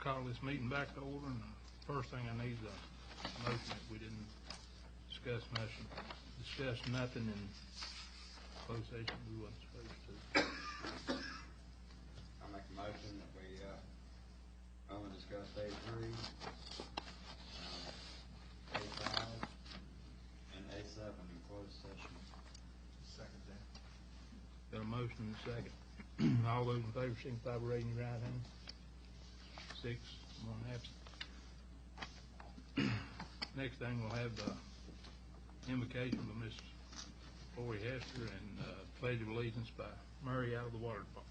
call this meeting back to order, and the first thing I need is a motion that we didn't discuss nothing in closed session we wasn't supposed to. I make a motion that we, only discuss A3, A5, and A7 in closed session. Second that. Got a motion and a second. All those in favor, signify by raising your right hand. 6, 1 absent. Next thing, we'll have the invocation by Miss Lori Hester and Pledge of Allegiance by Murray out of the Water Department.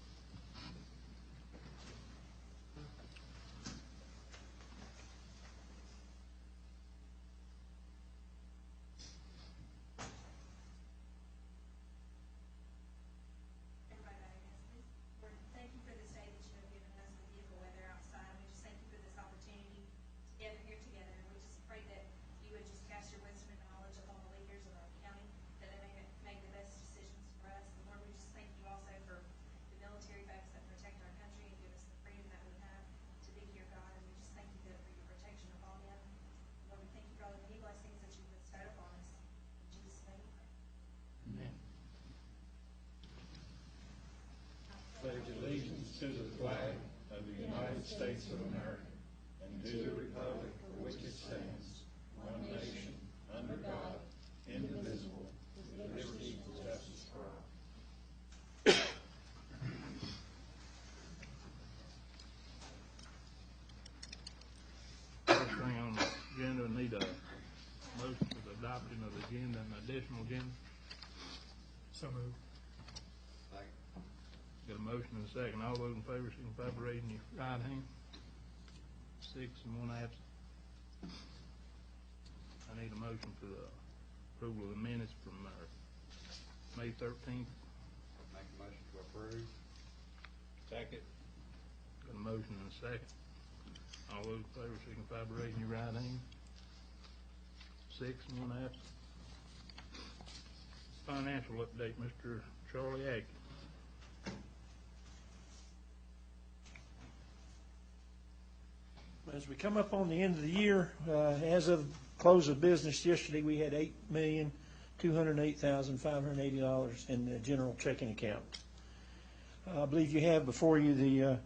Thank you for this day that you have given us with beautiful weather outside. We just thank you for this opportunity to gather here together. And we just pray that you would just cast your wisdom and knowledge upon the leaders of our county, that they may make the best decisions for us. And Lord, we just thank you also for the military folks that protect our country and give us the freedom that we have to be here, God. And we just thank you for your protection upon them. Lord, we thank you for all the many blessings that you've bestowed upon us. In Jesus' name we pray. Amen. Pledge allegiance to the flag of the United States of America and to the republic for which it stands, one nation, under God, indivisible, with liberty and justice for all. First thing on the agenda, we need a motion for the adoption of the agenda and additional agenda. So moved. Second. Got a motion and a second. All those in favor, signify by raising your right hand. 6 and 1 absent. I need a motion for the approval of the minutes from May 13th. Make a motion to approve. Second. Got a motion and a second. All those in favor, signify by raising your right hand. 6 and 1 absent. Financial update, Mr. Charlie Atkins. As we come up on the end of the year, as of close of business yesterday, we had $8,208,580 in the general checking account. I believe you have before you the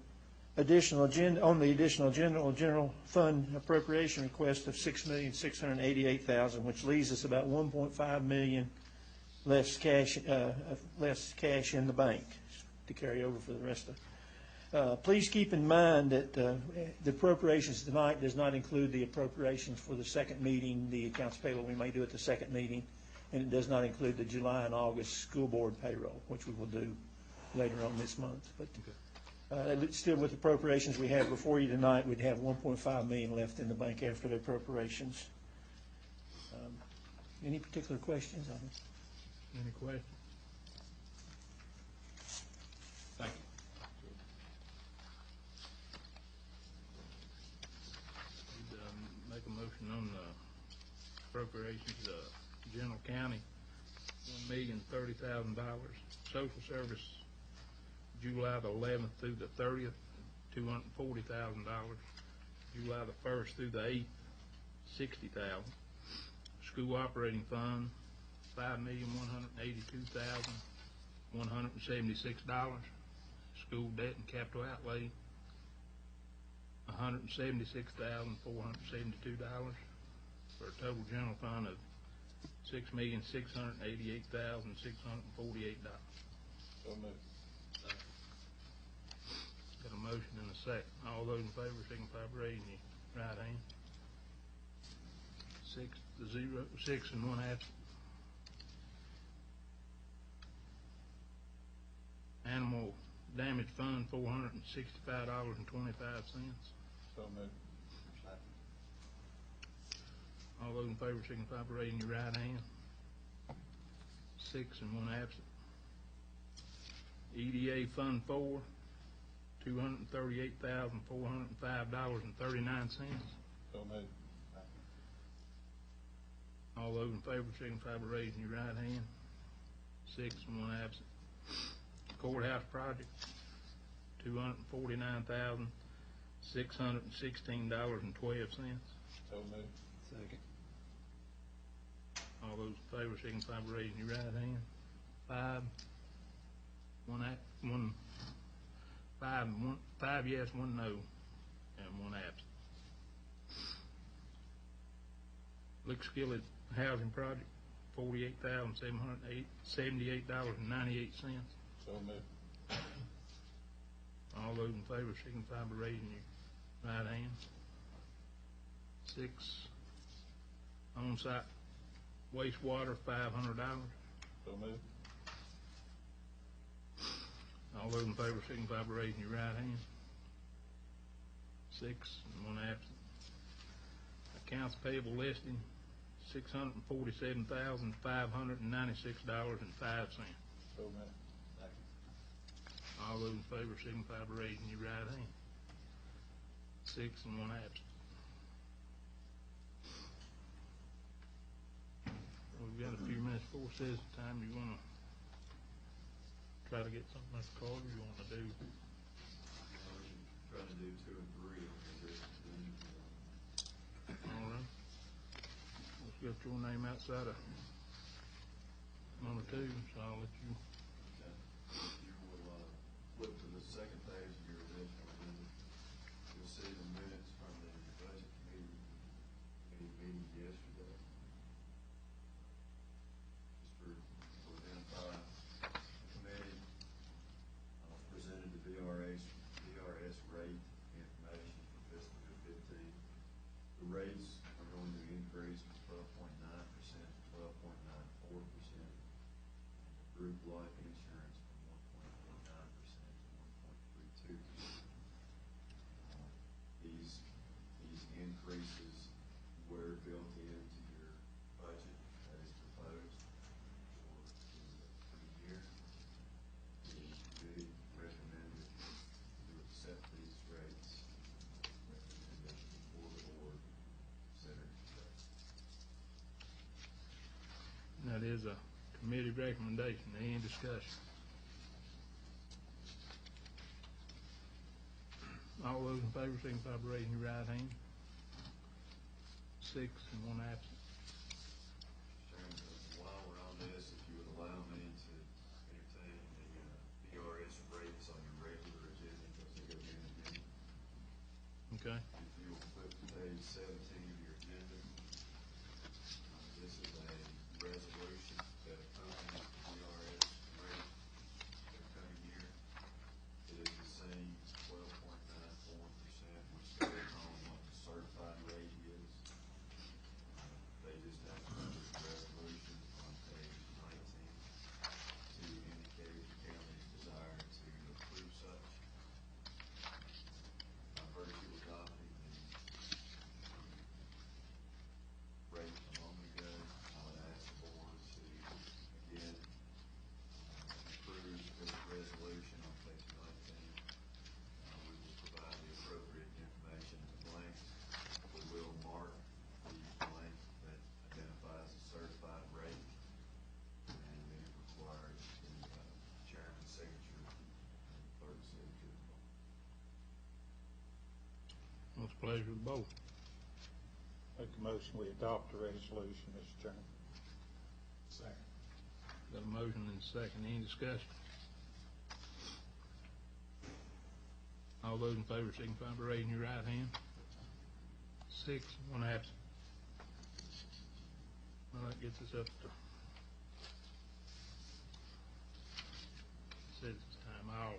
additional agenda, on the additional general fund appropriation request of $6,688,000, which leaves us about $1.5 million less cash in the bank to carry over for the rest of. Please keep in mind that the appropriations tonight does not include the appropriations for the second meeting, the accounts payable we may do at the second meeting, and it does not include the July and August school board payroll, which we will do later on this month. But still, with appropriations we have before you tonight, we'd have $1.5 million left in the bank after the appropriations. Any particular questions on it? Any questions? Thank you. Make a motion on the appropriations, general county, $1,030,000. Social service, July the 11th through the 30th, $240,000. July the 1st through the 8th, $60,000. School operating fund, $5,182,176. School debt and capital outlay, $176,472, for a total general fund of $6,688,648. So moved. Got a motion and a second. All those in favor signify by raising your right hand. 6 and 1 absent. Animal damage fund, $465.25. So moved. Second. All those in favor signify by raising your right hand. 6 and 1 absent. EDA Fund 4, $238,405.39. So moved. All those in favor signify by raising your right hand. 6 and 1 absent. Courthouse project, $249,000. $616.12. So moved. Second. All those in favor signify by raising your right hand. Five yes, one no, and one absent. Lick Skillet Housing Project, $48,778.98. So moved. All those in favor signify by raising your right hand. 6, on-site wastewater, $500. So moved. All those in favor signify by raising your right hand. 6, and one absent. Accounts payable listing, $647,596.05. So moved. Second. All those in favor signify by raising your right hand. 6, and one absent. We've got a few minutes before recess time. You wanna try to get something, Mr. Carter, you wanna do? Try to do 2 and 3 on this. All right. Let's get your name outside of number 2, so I'll let you. Okay. You will, flip to the second page of your original agenda. You'll see the minutes from the budget committee meeting yesterday. Just to identify, the committee, presented the VRS rate information for fiscal year 15. The rates are going to increase from 12.9% to 12.94%. Group life insurance from 1.49% to 1.32%. These increases were built into your budget as proposed for the year. The committee recommended you accept these rates, recommended for the board consider today. That is a committee recommendation. Any discussion? All those in favor signify by raising your right hand. 6, and one absent. Chairman, while we're on this, if you would allow me to entertain the VRS rates on your regular agenda, because they go hand in hand. Okay. If you will flip to page 17 of your agenda, this is a resolution that accompanies the VRS rate for the coming year. It is the same 12.94%, which goes on what the certified rate is. They just have to put the resolution on page 19 to indicate the county's desire to approve such. By virtue of adopting the rate a moment ago, I would ask the board to, again, approve this resolution on page 19. We will provide the appropriate information in the blanks. We will mark the blank that identifies the certified rate, and then it requires the chairman's signature and the clerk's signature. What's the pleasure of the board? Make a motion, we adopt the resolution, Mr. Chairman. Second. Got a motion and a second. Any discussion? All those in favor signify by raising your right hand. 6, one absent. Well, that gets us up to citizens time. I'll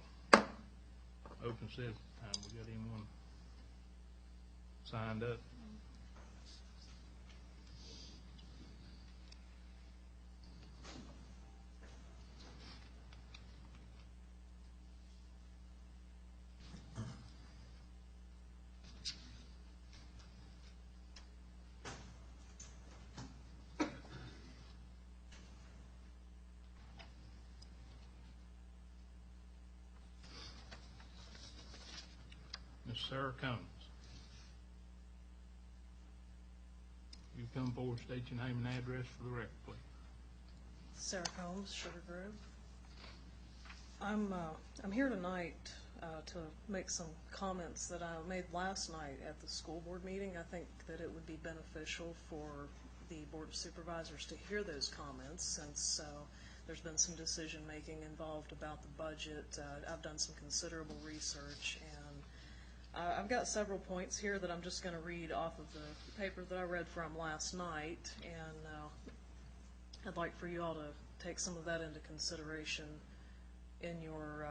open citizens time. We got anyone signed up? Ms. Sarah Combs. You come forward, state your name and address for the record, please. Sarah Combs, Sugar Grove. I'm here tonight to make some comments that I made last night at the school board meeting. I think that it would be beneficial for the Board of Supervisors to hear those comments, since there's been some decision-making involved about the budget. I've done some considerable research, and I've got several points here that I'm just going to read off of the paper that I read from last night, and I'd like for you all to take some of that into consideration in your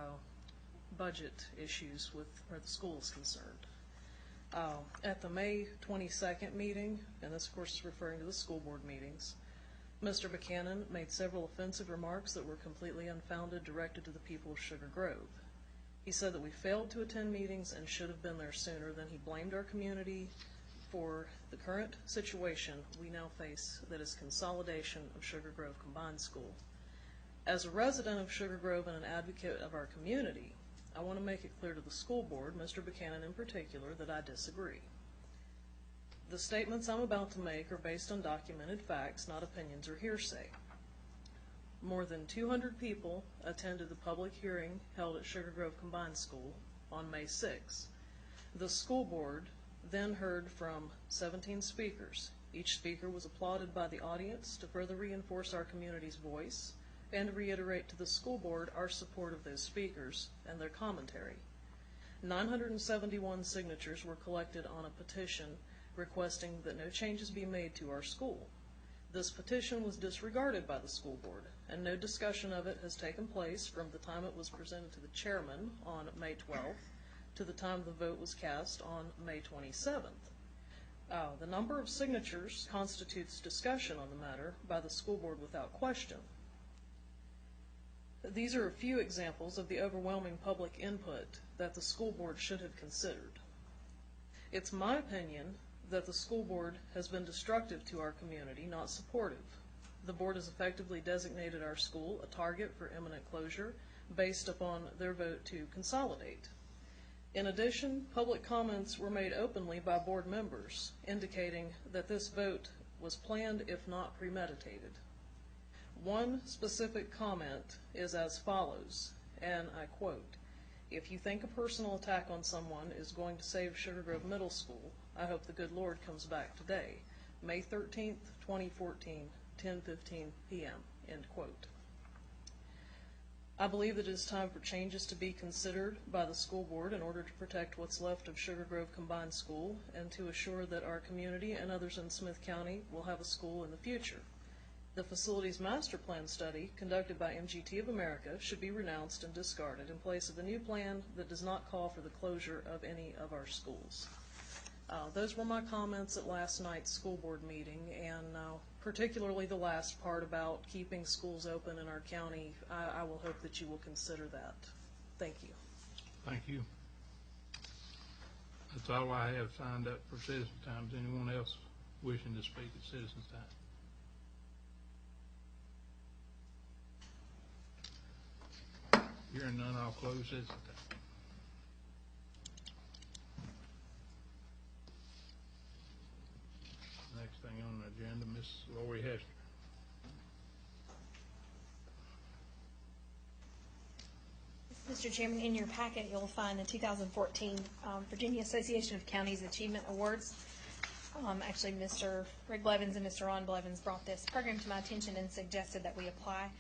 budget issues with where the school is concerned. At the May 22nd meeting, and this of course is referring to the school board meetings, Mr. Buchanan made several offensive remarks that were completely unfounded, directed to the people of Sugar Grove. He said that we failed to attend meetings and should have been there sooner. Then he blamed our community for the current situation we now face, that is consolidation of Sugar Grove Combined School. As a resident of Sugar Grove and an advocate of our community, I want to make it clear to the school board, Mr. Buchanan in particular, that I disagree. The statements I'm about to make are based on documented facts, not opinions or hearsay. More than 200 people attended the public hearing held at Sugar Grove Combined School on May 6. The school board then heard from 17 speakers. Each speaker was applauded by the audience to further reinforce our community's voice and reiterate to the school board our support of those speakers and their commentary. 971 signatures were collected on a petition requesting that no changes be made to our school. This petition was disregarded by the school board, and no discussion of it has taken place from the time it was presented to the chairman on May 12th to the time the vote was cast on May 27th. The number of signatures constitutes discussion on the matter by the school board without question. These are a few examples of the overwhelming public input that the school board should have considered. It's my opinion that the school board has been destructive to our community, not supportive. The board has effectively designated our school a target for imminent closure based upon their vote to consolidate. In addition, public comments were made openly by board members, indicating that this vote was planned if not premeditated. One specific comment is as follows, and I quote, "If you think a personal attack on someone is going to save Sugar Grove Middle School, I hope the good Lord comes back today. May 13th, 2014, 10:15 p.m., end quote. I believe that it is time for changes to be considered by the school board in order to protect what's left of Sugar Grove Combined School and to assure that our community and others in Smyth County will have a school in the future. The facilities master plan study conducted by MGT of America should be renounced and discarded in place of a new plan that does not call for the closure of any of our schools." Those were my comments at last night's school board meeting, and particularly the last part about keeping schools open in our county. I will hope that you will consider that. Thank you. Thank you. That's all I have signed up for citizen time. Is anyone else wishing to speak at citizen time? Hearing none, I'll close citizen time. Next thing on the agenda, Ms. Lori Hester. Mr. Chairman, in your packet, you'll find the 2014 Virginia Association of Counties Achievement Awards. Actually, Mr. Rick Blevins and Mr. Ron Blevins brought this program to my attention and suggested that we apply.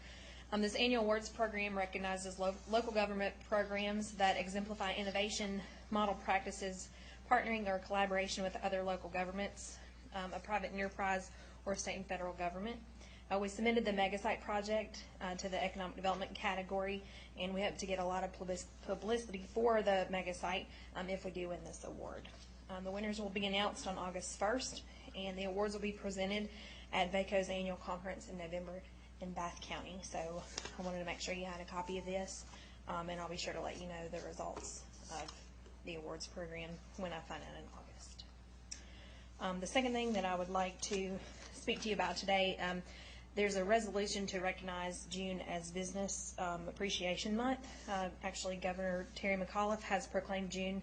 This annual awards program recognizes local government programs that exemplify innovation, model practices, partnering or collaboration with other local governments, a private enterprise, or state and federal government. We submitted the Megasite project to the economic development category, and we hope to get a lot of publicity for the Megasite if we do win this award. The winners will be announced on August 1st, and the awards will be presented at VACO's annual conference in November in Bath County. So I wanted to make sure you had a copy of this, and I'll be sure to let you know the results of the awards program when I find out in August. The second thing that I would like to speak to you about today, there's a resolution to recognize June as Business Appreciation Month. Actually, Governor Terry McAuliffe has proclaimed June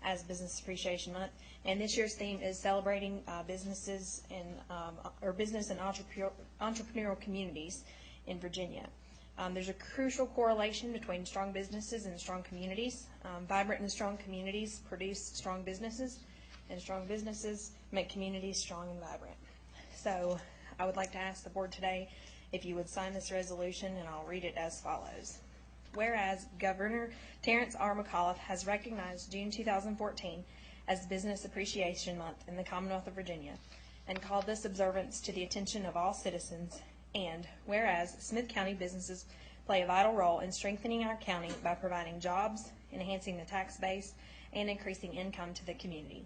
as Business Appreciation Month, and this year's theme is celebrating businesses and business and entrepreneurial communities in Virginia. There's a crucial correlation between strong businesses and strong communities. Vibrant and strong communities produce strong businesses, and strong businesses make communities strong and vibrant. So I would like to ask the board today if you would sign this resolution, and I'll read it as follows. Whereas Governor Terrence R. McAuliffe has recognized June 2014 as Business Appreciation Month in the Commonwealth of Virginia and called this observance to the attention of all citizens, and whereas Smyth County businesses play a vital role in strengthening our county by providing jobs, enhancing the tax base, and increasing income to the community.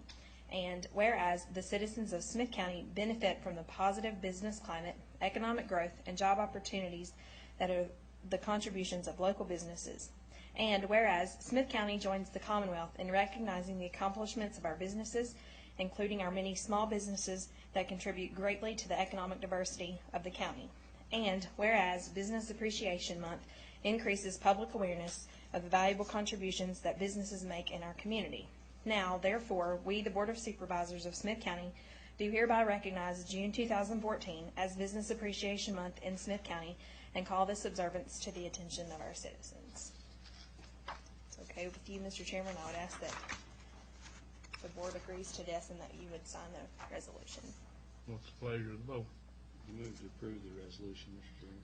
And whereas the citizens of Smyth County benefit from the positive business climate, economic growth, and job opportunities that are the contributions of local businesses. And whereas Smyth County joins the Commonwealth in recognizing the accomplishments of our businesses, including our many small businesses that contribute greatly to the economic diversity of the county. And whereas Business Appreciation Month increases public awareness of the valuable contributions that businesses make in our community. Now, therefore, we, the Board of Supervisors of Smyth County, do hereby recognize June 2014 as Business Appreciation Month in Smyth County and call this observance to the attention of our citizens. It's okay with you, Mr. Chairman, I would ask that the board agrees to this and that you would sign the resolution. What's the pleasure of the vote? Move to approve the resolution, Mr. Chairman.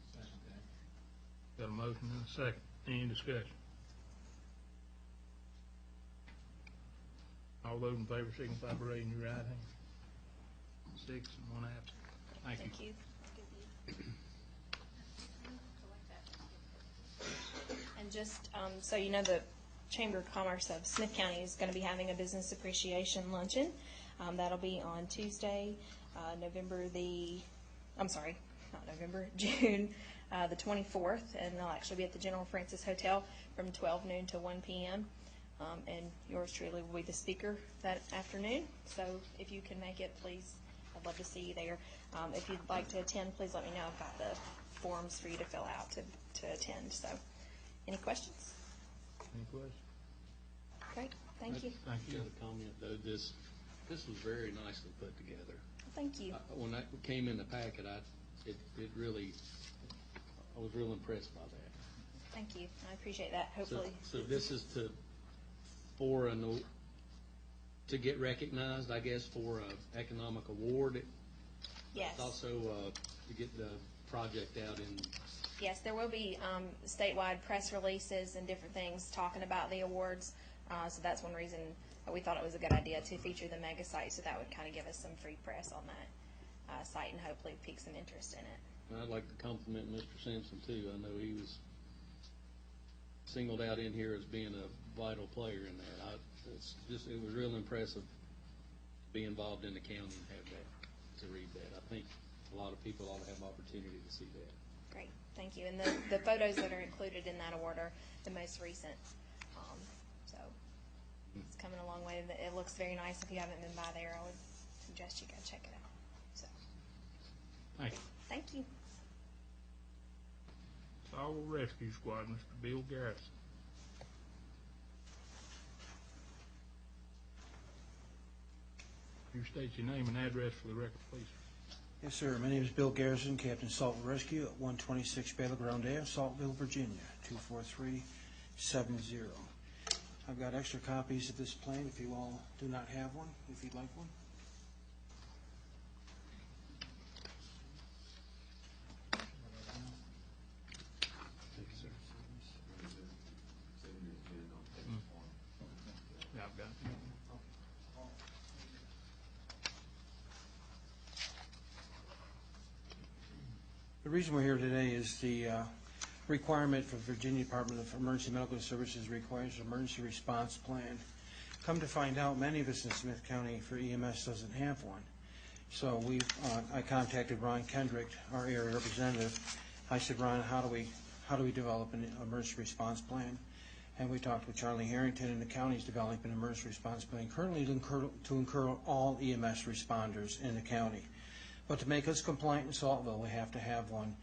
Got a motion and a second. Any discussion? All those in favor signify by raising your right hand. 6 and 1 absent. Thank you. And just so you know, the Chamber of Commerce of Smyth County is going to be having a business appreciation luncheon. That'll be on Tuesday, June the 24th, and they'll actually be at the General Francis Hotel from 12 noon to 1 p.m. And yours truly will be the speaker that afternoon. So if you can make it, please, I'd love to see you there. If you'd like to attend, please let me know. I've got the forms for you to fill out to attend. So, any questions? Any questions? Great, thank you. Thank you. Got a comment though, this was very nicely put together. Thank you. When I came in the packet, I was real impressed by that. Thank you. I appreciate that. Hopefully. So this is to get recognized, I guess, for an economic award. Yes. Also to get the project out in. Yes, there will be statewide press releases and different things talking about the awards. So that's one reason we thought it was a good idea to feature the mega site. So that would kind of give us some free press on that site and hopefully pique some interest in it. And I'd like to compliment Mr. Simpson too. I know he was singled out in here as being a vital player in that. It was real impressive to be involved in the county and have that, to read that. I think a lot of people ought to have opportunity to see that. Great, thank you. And the photos that are included in that award are the most recent. So it's coming a long way. It looks very nice. If you haven't been by there, I would suggest you go check it out. So Thank you. thank you. Saul Rescue Squad, Mr. Bill Garrison. You state your name and address for the record, please. Yes, sir. My name is Bill Garrison, Captain Salt Rescue at 126 Battleground Ave, Saltville, Virginia, 24370. I've got extra copies of this plan if you all do not have one, if you'd like one. Thank you, sir. Yeah, I've got it. The reason we're here today is the requirement for Virginia Department of Emergency Medical Services requires an emergency response plan. Come to find out, many of us in Smyth County for EMS doesn't have one. So I contacted Ron Kendrick, our area representative. I said, Ron, how do we develop an emergency response plan? And we talked with Charlie Harrington, and the county's developing an emergency response plan currently to incur all EMS responders in the county. But to make us compliant in Saltville, we have to have one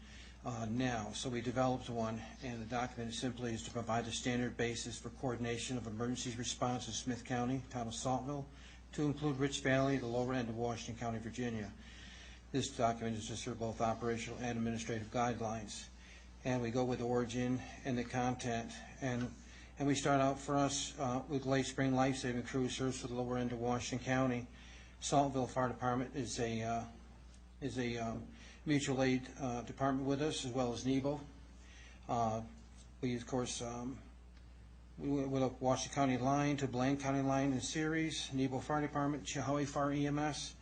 now. So we developed one, and the document simply is to provide a standard basis for coordination of emergency response in Smyth County, town of Saltville, to include Rich Valley, the lower end of Washington County, Virginia. This document is to serve both operational and administrative guidelines. and we go with the origin and the content. And we start out for us with Lake Spring Life Saving Crew, serves for the lower end of Washington County. Saltville Fire Department is a mutual aid department with us, as well as NEBO. We, of course, we with a Washington County line to Blaine County line in series, Nebo Fire Department, Chihowee Fire EMS,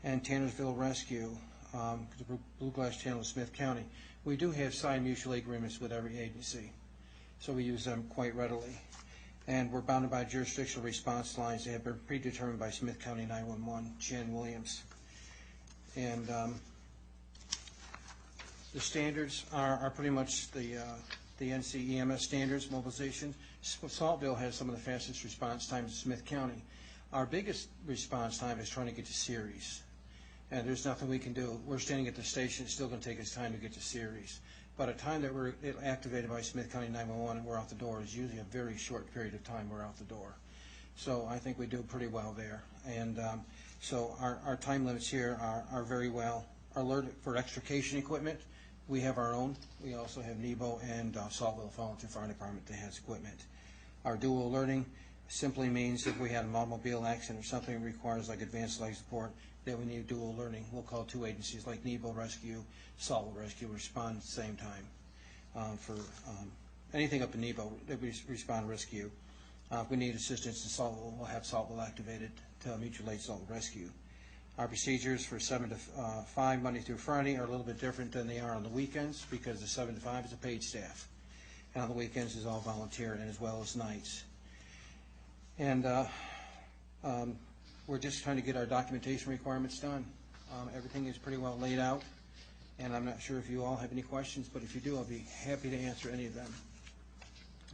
and Tannersville Rescue, the Blue Glass Channel of Smyth County. We do have signed mutual aid agreements with every agency, so we use them quite readily. And we're bounded by jurisdictional response lines that have been predetermined by Smyth County 911, Jan Williams. And the standards are pretty much the NCEMS standards, mobilization. Saltville has some of the fastest response times in Smyth County. Our biggest response time is trying to get to series. And there's nothing we can do. We're standing at the station. It's still going to take us time to get to series. By the time that we're activated by Smyth County 911 and we're out the door is usually a very short period of time we're out the door. So I think we do pretty well there. And so our time limits here are very well. Our alert for extrication equipment, we have our own. We also have NEBO and Saltville Volunteer Fire Department that has equipment. Our dual alerting simply means if we had an automobile accident or something that requires like advanced life support, that we need dual alerting. We'll call two agencies like NEBO Rescue, Saltville Rescue, respond at the same time. For anything up in NEBO, that we respond rescue. If we need assistance in Saltville, we'll have Saltville activated to mutual aid Saltville Rescue. Our procedures for 7 to 5, Monday through Friday, are a little bit different than they are on the weekends because the 7 to 5 is a paid staff. And on the weekends is all volunteer and as well as nights. And we're just trying to get our documentation requirements done. Everything is pretty well laid out. And I'm not sure if you all have any questions, but if you do, I'll be happy to answer any of them.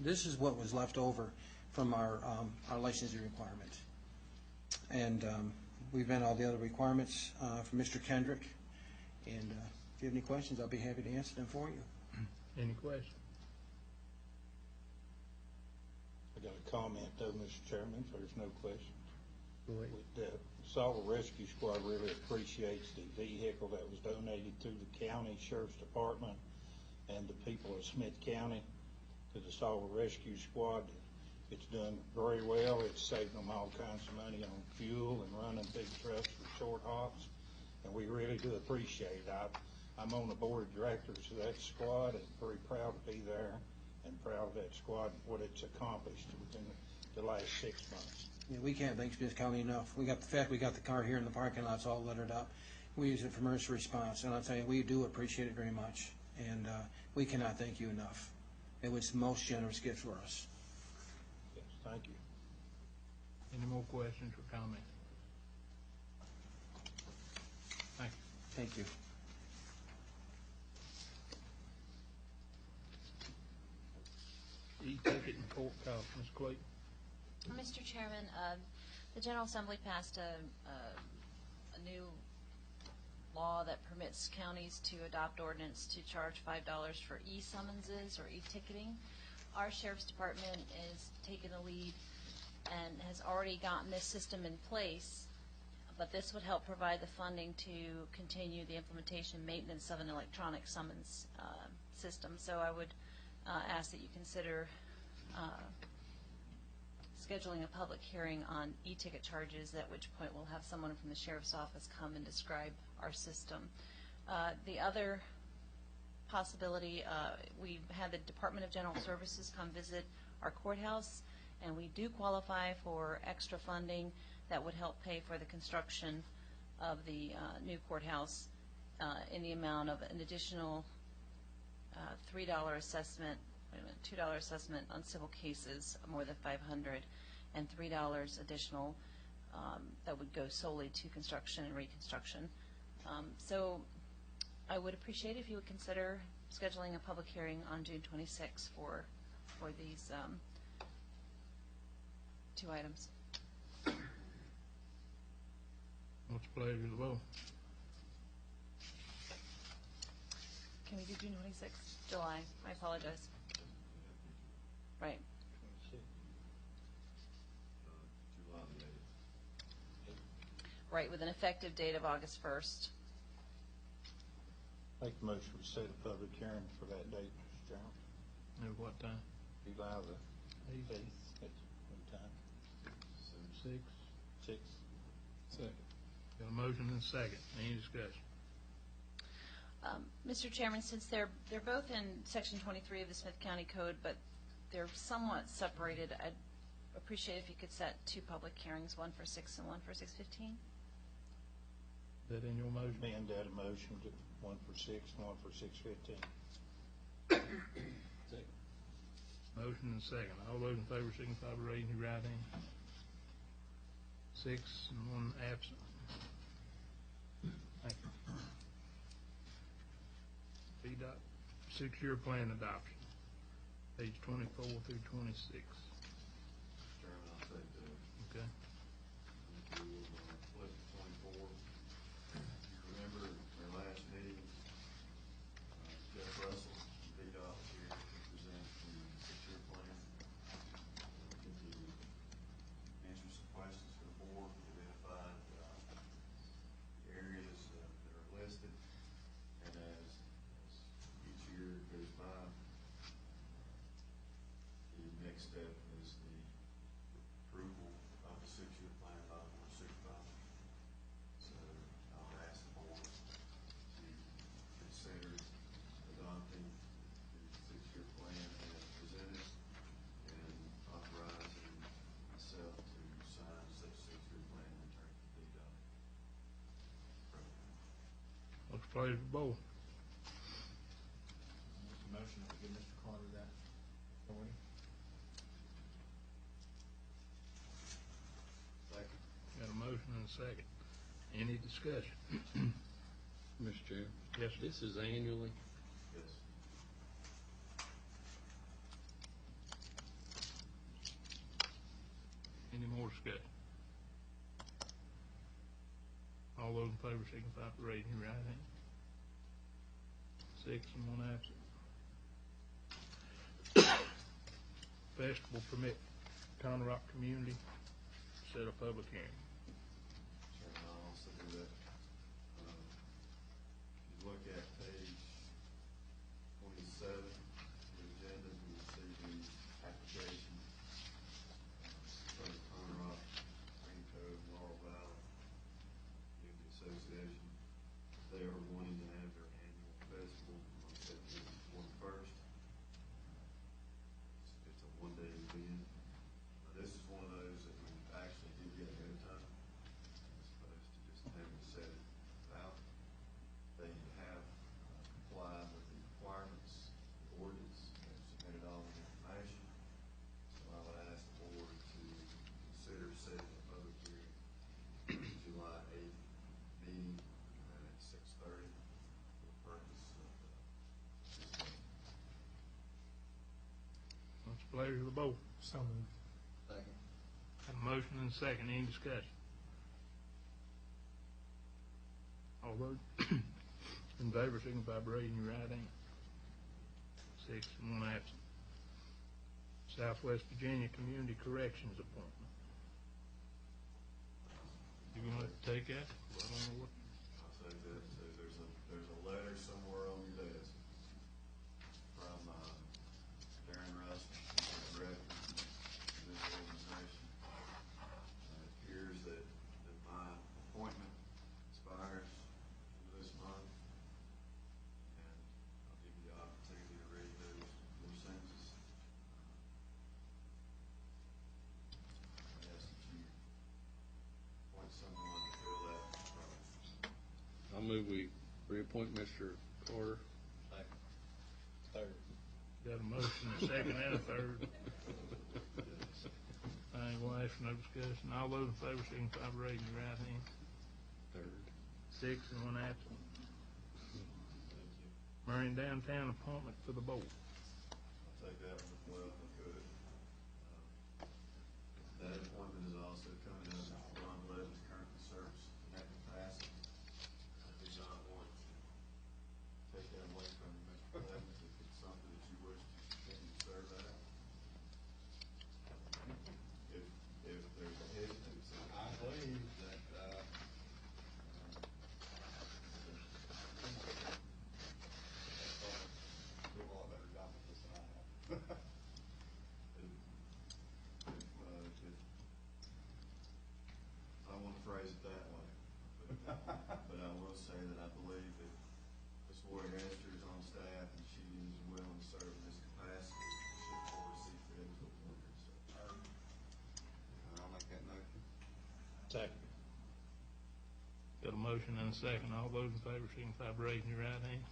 This is what was left over from our licensing requirement. And we've met all the other requirements from Mr. Kendrick. And if you have any questions, I'll be happy to answer them for you. Any questions? I got a comment though, Mr. Chairman, if there's no questions. Go ahead. The Saltville Rescue Squad really appreciates the vehicle that was donated to the county sheriff's department and the people of Smyth County to the Saltville Rescue Squad. It's done very well. It's saved them all kinds of money on fuel and running big trucks for short hops, and we really do appreciate it. I'm on the board of directors of that squad and very proud to be there and proud of that squad and what it's accomplished within the last 6 months. Yeah, we can't thank Smyth County enough. We got the fact we got the car here in the parking lot, it's all lettered up. We use it for emergency response, and I'll tell you, we do appreciate it very much, and we cannot thank you enough. It was the most generous gift for us. Yes, thank you. Any more questions or comments? Thank you. Thank you. E-ticket and court cost, Ms. Clayton. Mr. Chairman, the General Assembly passed a new law that permits counties to adopt ordinance to charge $5 for e-summonses or e-ticketing. Our Sheriff's Department is taking the lead and has already gotten this system in place, but this would help provide the funding to continue the implementation and maintenance of an electronic summons system. So I would ask that you consider scheduling a public hearing on e-ticket charges, at which point we'll have someone from the Sheriff's Office come and describe our system. The other possibility, we had the Department of General Services come visit our courthouse, and we do qualify for extra funding that would help pay for the construction of the new courthouse in the amount of an additional $3 assessment, $2 assessment on civil cases more than 500, and $3 additional that would go solely to construction and reconstruction. So I would appreciate if you would consider scheduling a public hearing on June 26th for these two items. What's the pleasure of the vote? Can we do June 26th? July. I apologize. Right. July the 8th. Right, with an effective date of August 1st. Make the motion to set a public hearing for that date, Mr. Chairman. At what time? July the Eight. 8th, at what time? 6. 6. Second. Got a motion and a second. Any discussion? Mr. Chairman, since they're both in Section 23 of the Smyth County Code, but they're somewhat separated, I'd appreciate if you could set two public hearings, one for 6 and one for 6:15. Is that in your motion? Amend that motion to 1 for 6 and 1 for 6:15. Second. Motion and second. All those in favor signify by raising your right hand. 6 and 1 absent. Thank you. VDOT six-year plan adoption, page 24 through 26. Chairman, I'll take the, Okay. flip to 24. You remember our last meeting, Jeff Russell, VDOT was here to present the six-year plan. To answer some questions for the board, we identified the areas that are listed, and as each year goes by, the next step is the approval of the six-year plan by the board of supervisors. So I'll ask the board to consider adopting the six-year plan as presented and authorizing myself to sign such six-year plan and return to VDOT. What's the pleasure of the board? Make a motion to give Mr. Carter that authority. Second. Got a motion and a second. Any discussion? Mr. Chair? Yes, sir. This is annually. Yes. Any more discussion? All those in favor signify by raising your right hand. 6 and 1 absent. Festival permit, Conroe Rock Community, set a public hearing. Chairman, I'll also do that. If you look at page 27 of the agenda, you will see the application from the Conroe, Green Cove, Laurel Valley Community Association. They are wanting to have their annual festival on September 21st. It's a one-day event. This is one of those that we actually do get ahead of time, as opposed to just having to set it out. They have complied with the requirements, the ordinance, they've submitted all the information. So I would ask the board to consider setting a public hearing for the July 8th meeting at 6:30 for the purpose of this. What's the pleasure of the board? So moved. Second. Got a motion and a second. Any discussion? All those in favor signify by raising your right hand. 6 and 1 absent. Southwest Virginia Community Corrections Appointment. You gonna take that? I don't know what. I'll say that, so there's a letter somewhere on your desk from Darren Russ, who's the director of this organization. It appears that my appointment expires this month, and I'll give you the opportunity to read those sentences. I ask that you appoint someone to fill that role. I move we reappoint Mr. Carter. Second. Third. Got a motion, a second, and a third. I ain't gonna ask for no discussion. All those in favor signify by raising your right hand. Third. 6 and 1 absent. Thank you. Marion Downtown appointment for the board. I'll take that one as well if I could. That appointment is also coming up. Ron Blevins currently serves in that capacity. I do not want to take that away from you, Mr. Blevins, if it's something that you wish to continue to serve at. If there's a hesitancy. I believe that, do a lot better job of it that way. But I will say that I believe that Ms. Lori Hester is on staff and she is willing to serve in this capacity. Should the board see fit as a worker, so. I'll make that motion. Second. Got a motion and a second. All those in favor signify by raising your right hand.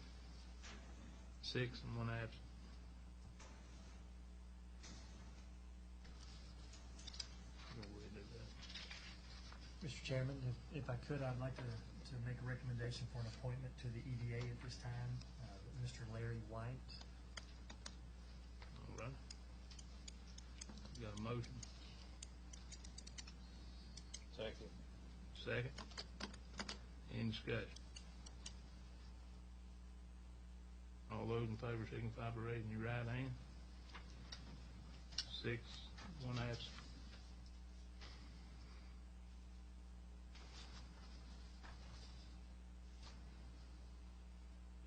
6 and 1 absent. Go ahead and do that. Mr. Chairman, if I could, I'd like to make a recommendation for an appointment to the EDA at this time, Mr. Larry White. All right. Got a motion. Second. Second. Any discussion? All those in favor signify by raising your right hand. 6, 1 absent.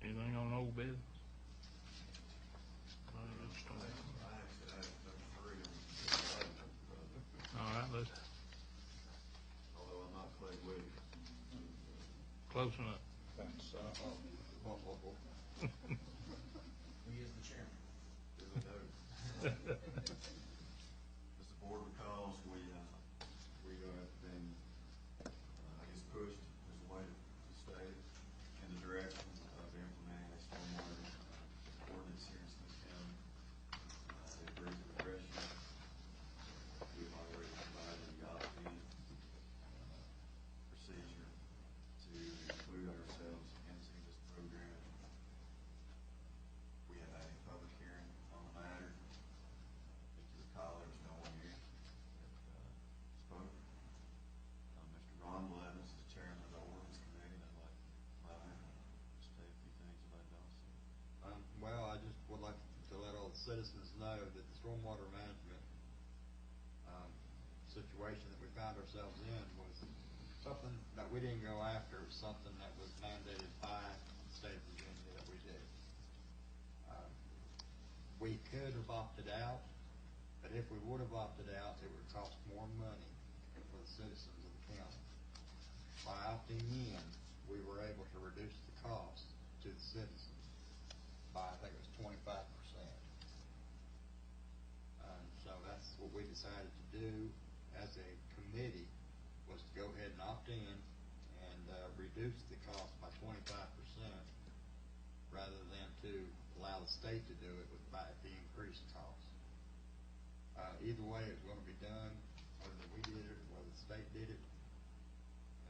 Anything on old business? I actually have number 3 on the All right, let's, although I'm not Clay Williams. close enough. That's, He is the chairman. As the board recalls, we have been, I guess, pushed as a way to stay in the direction of implementing a stormwater ordinance here in Smyth County. It brings progression. We've already provided the opt-in procedure to include ourselves into this program. We have had a public hearing on the matter. If you recall, there was no one here that spoke. Mr. Ron Blevins is the chairman of the ordinance committee, and I'd like to say a few things about it also. Well, I just would like to let all the citizens know that the stormwater management situation that we found ourselves in was something that we didn't go after. It was something that was mandated by the state of Virginia that we did. We could have opted out, but if we would have opted out, it would cost more money for the citizens of the county. By opting in, we were able to reduce the cost to the citizens by, I think it was 25%. So that's what we decided to do as a committee, was to go ahead and opt in and reduce the cost by 25% rather than to allow the state to do it at the increased cost. Either way, it's going to be done, whether we did it or whether the state did it.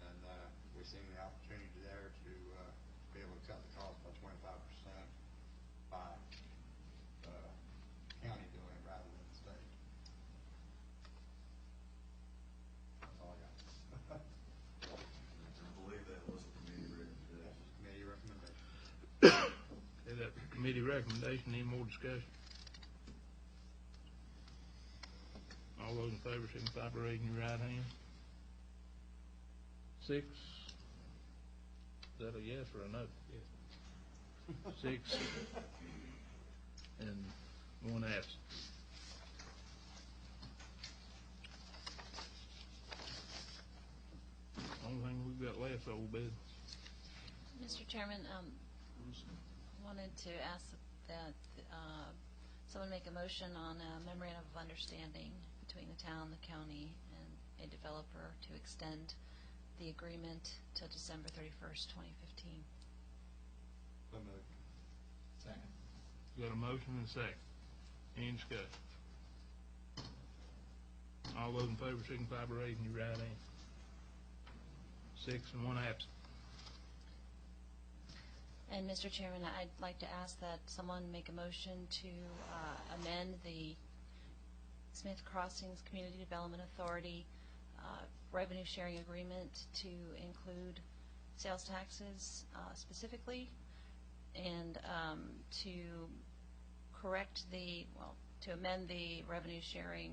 And we see the opportunity there to be able to cut the cost by 25% by county doing it rather than the state. That's all I got. I believe that was a committee recommendation. Committee recommendation. Okay, that committee recommendation, any more discussion? All those in favor signify by raising your right hand. 6. Is that a yes or a no? Yes. 6 and 1 absent. Only thing we've got left, old business. Mr. Chairman, wanted to ask that someone make a motion on a memorandum of understanding between the town, the county, and a developer to extend the agreement till December 31st, 2015. So moved. Second. Got a motion and a second. Any discussion? All those in favor signify by raising your right hand. 6 and 1 absent. And Mr. Chairman, I'd like to ask that someone make a motion to amend the Smyth Crossings Community Development Authority revenue sharing agreement to include sales taxes specifically, and to correct to amend the revenue sharing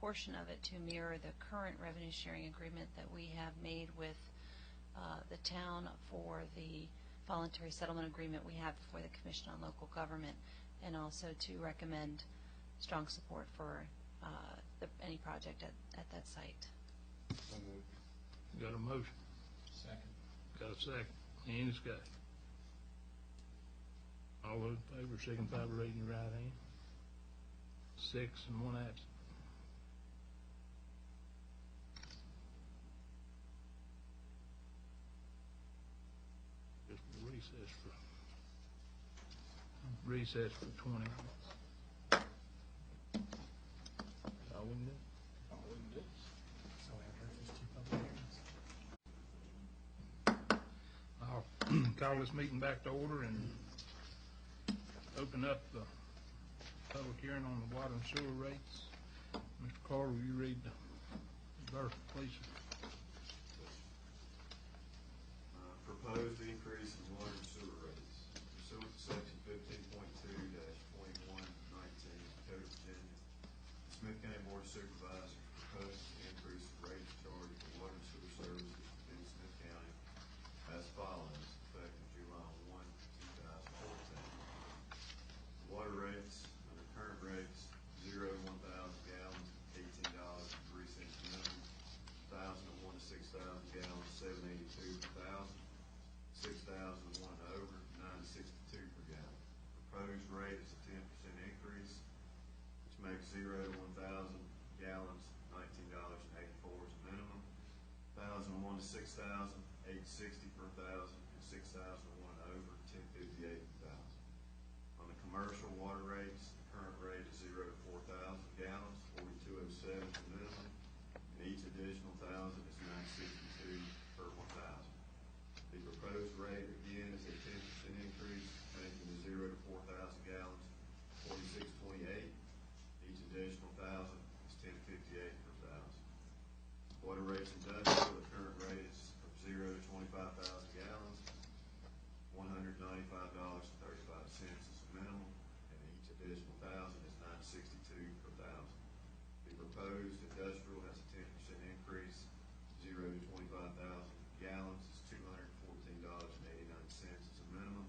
portion of it to mirror the current revenue sharing agreement that we have made with the town for the voluntary settlement agreement we have before the Commission on Local Government, and also to recommend strong support for any project at that site. So moved. Got a motion? Second. Got a second? Any discussion? All those in favor signify by raising your right hand. 6 and 1 absent. Just recess for 20 minutes. All we can do? All we can do. So after these 2 public hearings. I'll call this meeting back to order and open up the public hearing on the water and sewer rates. Mr. Carter, will you read the verse, please? Proposed increase in water and sewer rates pursuant to section 15.2-2119 Code of Virginia. Smith County Board of Supervisors proposed to increase the rate of charge for water and sewer services within Smith County as follows, effective July 1, 2014. Water rates, under current rates, 0 to 1,000 gallons, $18.03 minimum, 1,000 to 1 to 6,000 gallons, $7.82 per thousand, 6,000 one and over, $9.62 per gallon. Proposed rate is a 10% increase, which makes 0 to 1,000 gallons, $19.84 as a minimum, 1,000 one to 6,000, $8.60 per thousand, and 6,000 one and over, $10.58 per thousand. On the commercial water rates, the current rate is 0 to 4,000 gallons, $42.07 is the minimum, and each additional thousand is $9.62 per 1,000. The proposed rate again is a 10% increase, making the 0 to 4,000 gallons $46.28. Each additional thousand is $10.58 per thousand. Water rates industrial, the current rate is from 0 to 25,000 gallons, $195.35 is the minimum, and each additional thousand is $9.62 per thousand. The proposed industrial has a 10% increase, 0 to 25,000 gallons is $214.89 as a minimum,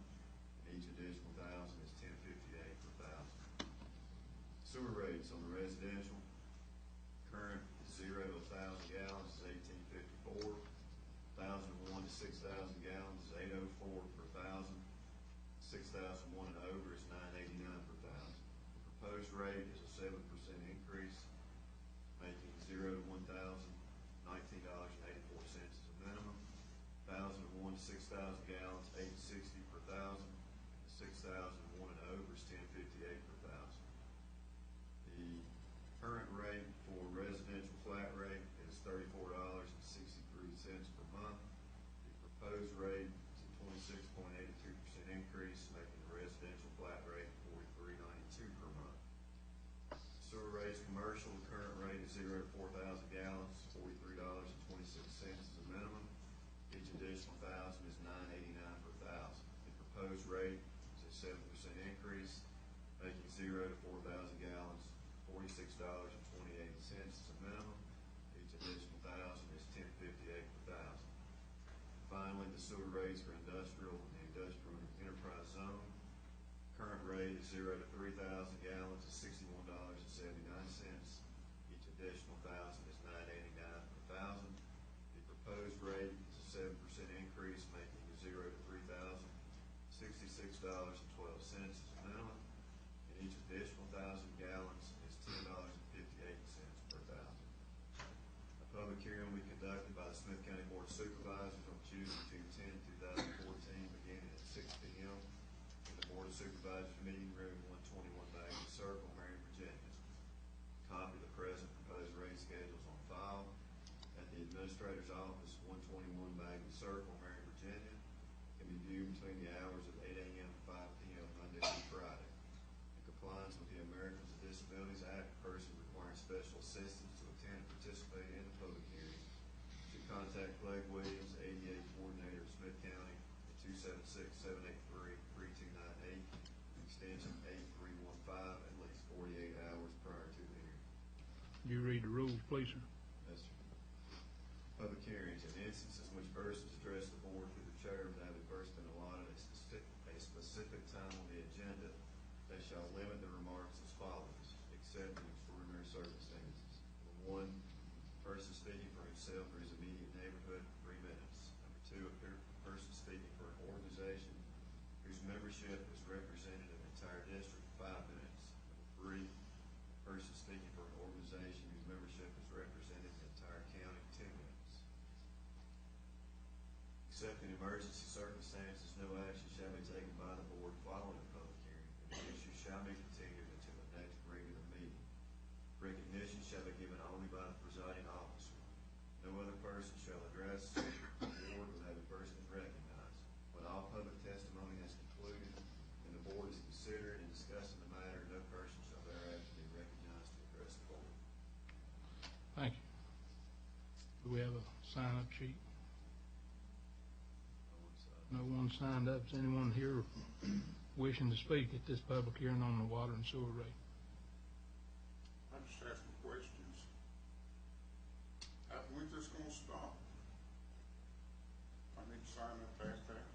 and each additional thousand is $10.58 per thousand. Sewer rates on the residential, current 0 to 1,000 gallons is $18.54, 1,001 to 6,000 gallons is $8.04 per thousand, 6,001 and over is $9.89 per thousand. The proposed rate is a 7% increase, making 0 to 1,000 $19.84 as a minimum, 1,001 to 6,000 gallons $8.60 per thousand, 6,001 and over is $10.58 per thousand. The current rate for residential flat rate is $34.63 per month. The proposed rate is a 26.82% increase, making the residential flat rate $43.92 per month. Sewer rates commercial, the current rate is 0 to 4,000 gallons, $43.26 is the minimum. Each additional thousand is $9.89 per thousand. The proposed rate is a 7% increase, making 0 to 4,000 gallons $46.28 is the minimum. Each additional thousand is $10.58 per thousand. Finally, the sewer rates for industrial and the industrial enterprise zone. Current rate is 0 to 3,000 gallons is $61.79. Each additional thousand is $9.89 per thousand. The proposed rate is a 7% increase, making the 0 to 3,000 $66.12 is the minimum, and each additional thousand gallons is $10.58 per thousand. A public hearing will be conducted by the Smith County Board of Supervisors on Tuesday, 2/10/2014, beginning at 6 p.m. in the Board of Supervisors meeting room, 121 Bagley Circle, Marion, Virginia. A copy of the present proposed rate schedule is on file at the Administrator's Office, 121 Bagley Circle, Marion, Virginia. It can be viewed between the hours of 8 a.m. and 5 p.m. Monday through Friday. In compliance with the Americans with Disabilities Act, a person requiring special assistance to attend and participate in the public hearing should contact Clegg Williams, ADA Coordinator of Smith County, at 276-783-3298, extension 8315, at least 48 hours prior to the hearing. You read the rules, please, sir. Yes, sir. Public hearings. In instances in which persons address the board through the chair without having first been allotted a specific time on the agenda, they shall limit their remarks as follows, except in extraordinary circumstances. Number one, person speaking for himself or his immediate neighborhood membership is represented in the entire district, 5 minutes. Number 3, a person speaking for an organization whose membership is represented in the entire county, 10 minutes. Except in emergency circumstances, no action shall be taken by the board following the public hearing, and the issue shall be continued until the next regular meeting. Recognition shall be given only by the presiding officer. No other person shall address the board without the person is recognized. When all public testimony has concluded and the board is considering and discussing the matter, no person shall thereafter be recognized to address the board. Thank you. Do we have a sign-up sheet? No one signed up. Is anyone here wishing to speak at this public hearing on the water and sewer rate? I just have some questions. When's this gonna stop? I need to sign up past that.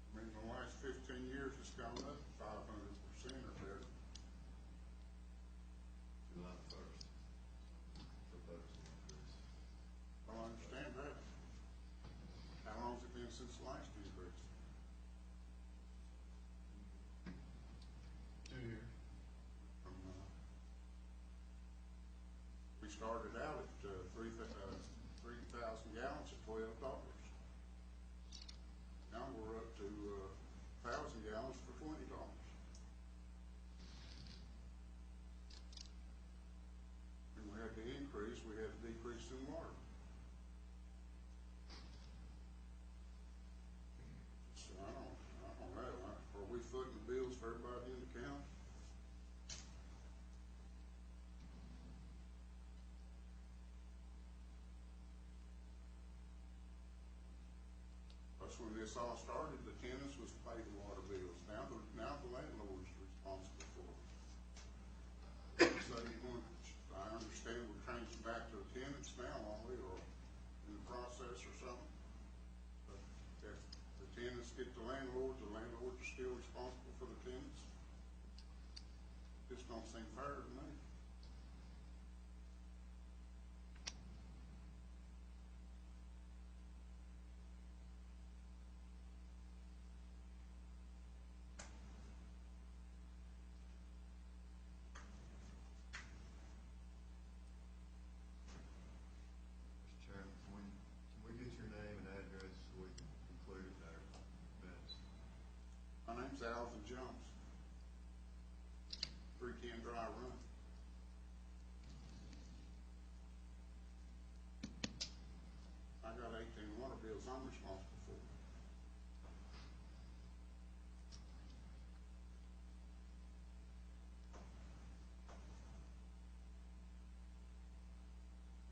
I mean, the last 15 years, it's gone up 500% or better. July 1st. Proposed increase. Well, I understand that. How long's it been since the last increase? 2 years. We started out at 3,000 gallons at $12. Now we're up to 1,000 gallons for $20. And we had to increase, we had to decrease in water. So I don't know. Are we footing the bills for everybody in the county? That's when this all started. The tenants was to pay the water bills. Now the landlord's responsible for it. So I understand we're changing back to the tenants now, aren't we, or in the process or something? But if the tenants get the landlords are still responsible for the tenants. This don't seem fair to me. Mr. Chairman, can we get your name and address so we can include it in our minutes? My name's Alvin Jones. 310 Dry Run. I got 18 water bills I'm responsible for.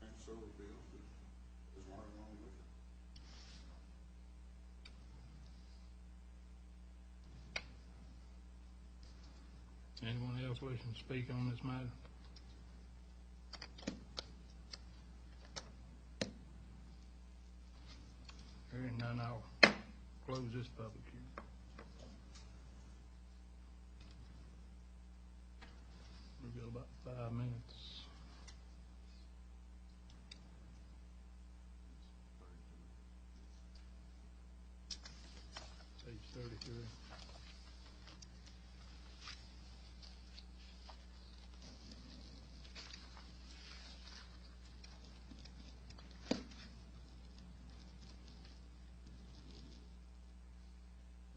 And sewer bills is one wrong with it. Anyone else wishing to speak on this matter? Hearing none, I'll close this public hearing. We've got about 5 minutes. Page 33.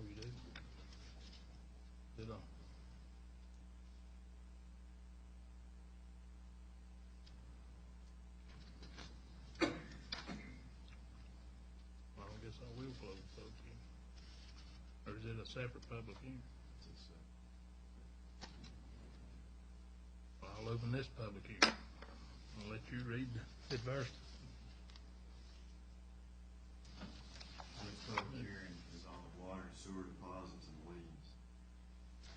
We do. Did I? Well, I guess I will close the public hearing. Or is it a separate public hearing? Well, I'll open this public hearing. I'll let you read the adverse. This public hearing is on the water and sewer deposits and liens.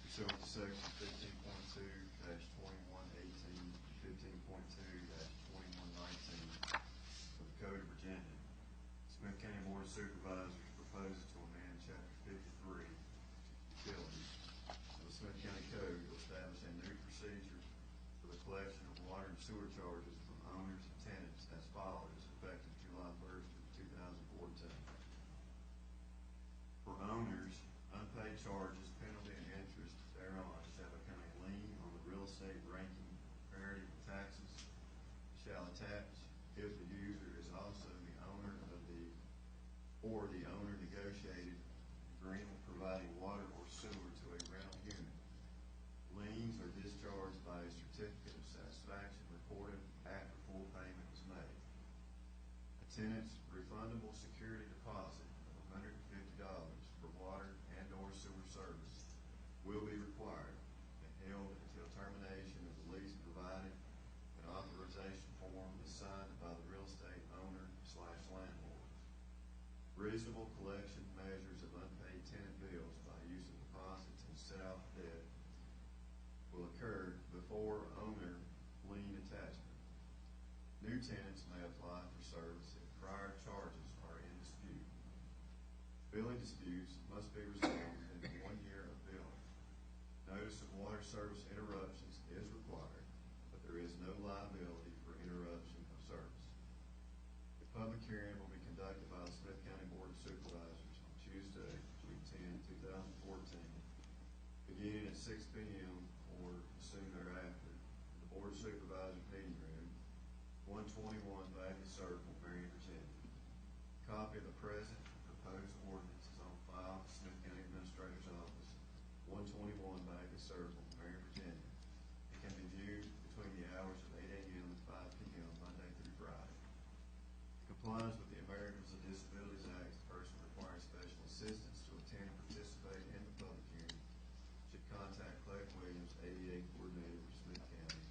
Pursuant to section 15.2-2118, 15.2-2119 of the Code of Virginia, Smyth County Board of Supervisors proposes to amend Chapter 53, Utilities, of the Smyth County Code to establish a new procedure for the collection of water and sewer charges from owners and tenants as follows, effective July 1st of 2014. For owners owners, unpaid charges, penalty, and interest thereon shall become a lien on the real estate ranking comparative taxes shall attach if the user is also the owner of the, or the owner negotiated agreement providing water or sewer to a rental unit. Liens are discharged by a certificate of satisfaction recorded after full payment is made. A tenant's refundable security deposit of $150 for water and or sewer service will be required and held until termination of the lease, provided an authorization form is signed by the real estate owner/landlord. Reasonable collection measures of unpaid tenant bills by use of deposits and set-out debt will occur before owner lien attachment. New tenants may apply for service if prior charges are in dispute. Billing disputes must be resolved within 1 year of billing. Notice of water service interruptions is required, but there is no liability for interruption of service. The public hearing will be conducted by the Smyth County Board of Supervisors on Tuesday, June 10, 2014, beginning at 6 p.m. or soon thereafter, in the Board of Supervisors meeting room, 121 Bagley Circle, Marion, Virginia. A copy of the present and proposed ordinance is on file at the Smyth County Administrator's Office, 121 Bagley Circle, Marion, Virginia. It can be viewed between the hours of 8 a.m. and 5 p.m. Monday through Friday. In compliance with the Americans with Disabilities Act, the person requiring special assistance to attend and participate in the public hearing should contact Clegg Williams, ADA Coordinator for Smyth County,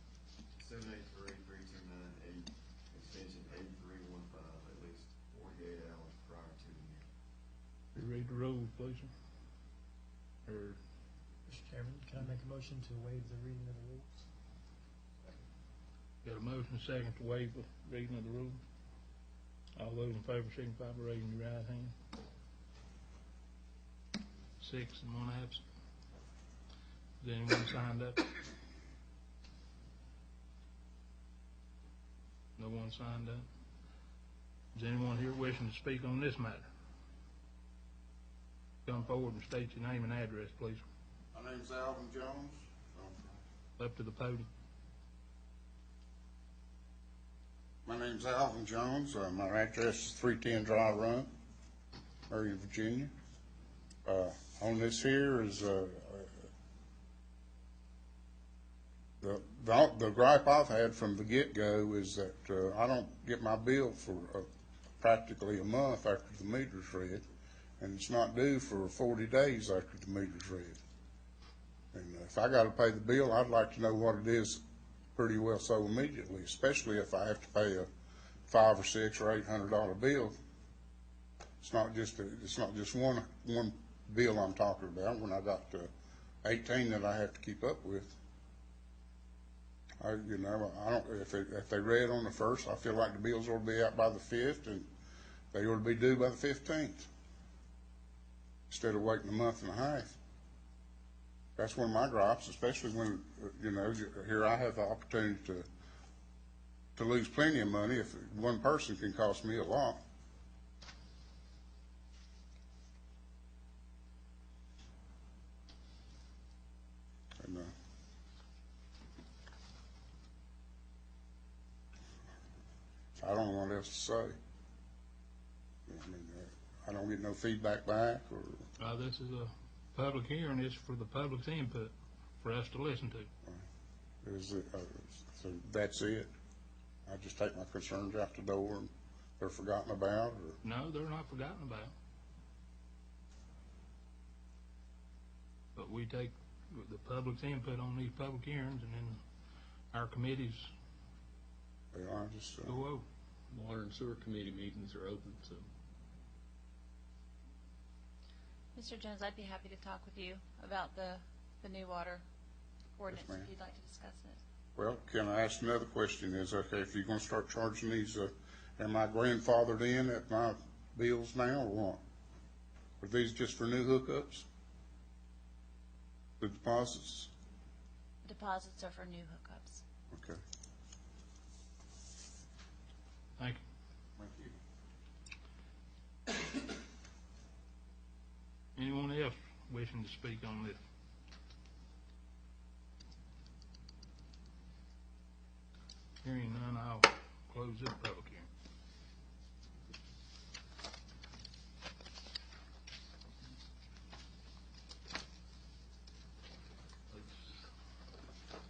783-3298, extension 8315, at least 48 hours prior to the hearing. You read the rules, please, sir? Or, Mr. Chairman, can I make a motion to waive the reading of the rules? got a motion second to waive the reading of the rules? All those in favor signify by raising your right hand. 6 and 1 absent. Is anyone signed up? No one signed up. Is anyone here wishing to speak on this matter? Come forward and state your name and address, please. My name's Alvin Jones. Up to the podium. My name's Alvin Jones. My address is 310 Dry Run, Marion, Virginia. On this here is the gripe I've had from the get-go is that I don't get my bill for practically a month after the meter's read, and it's not due for 40 days after the meter's read. And if I got to pay the bill, I'd like to know what it is pretty well so immediately, especially if I have to pay a $500 or $600 or $800 bill. It's not just one bill I'm talking about. When I got 18 that I have to keep up with, I don't. If they read on the 1st, I feel like the bills ought to be out by the 5th, and they ought to be due by the 15th instead of waiting a month and a half. That's one of my gripes, especially when here I have the opportunity to lose plenty of money if one person can cost me a lot. And I don't know what else to say. I mean, I don't get no feedback back, or. This is a public hearing. It's for the public's input for us to listen to. So that's it. I just take my concerns out the door and they're forgotten about, or? No, they're not forgotten about. But we take the public's input on these public hearings, and then our committees Well, I just, go over. Water and sewer committee meetings are open, so. Mr. Jones, I'd be happy to talk with you about the new water ordinance ma'am. if you'd like to discuss it. well, can I ask another question? Is, okay, if you're gonna start charging these, am I grandfathered in at my bills now, or what? Are these just for new hookups? The deposits? Deposits are for new hookups. Okay. Thank you. Thank you. Anyone wishing to speak on this? Hearing none, I'll close this public hearing.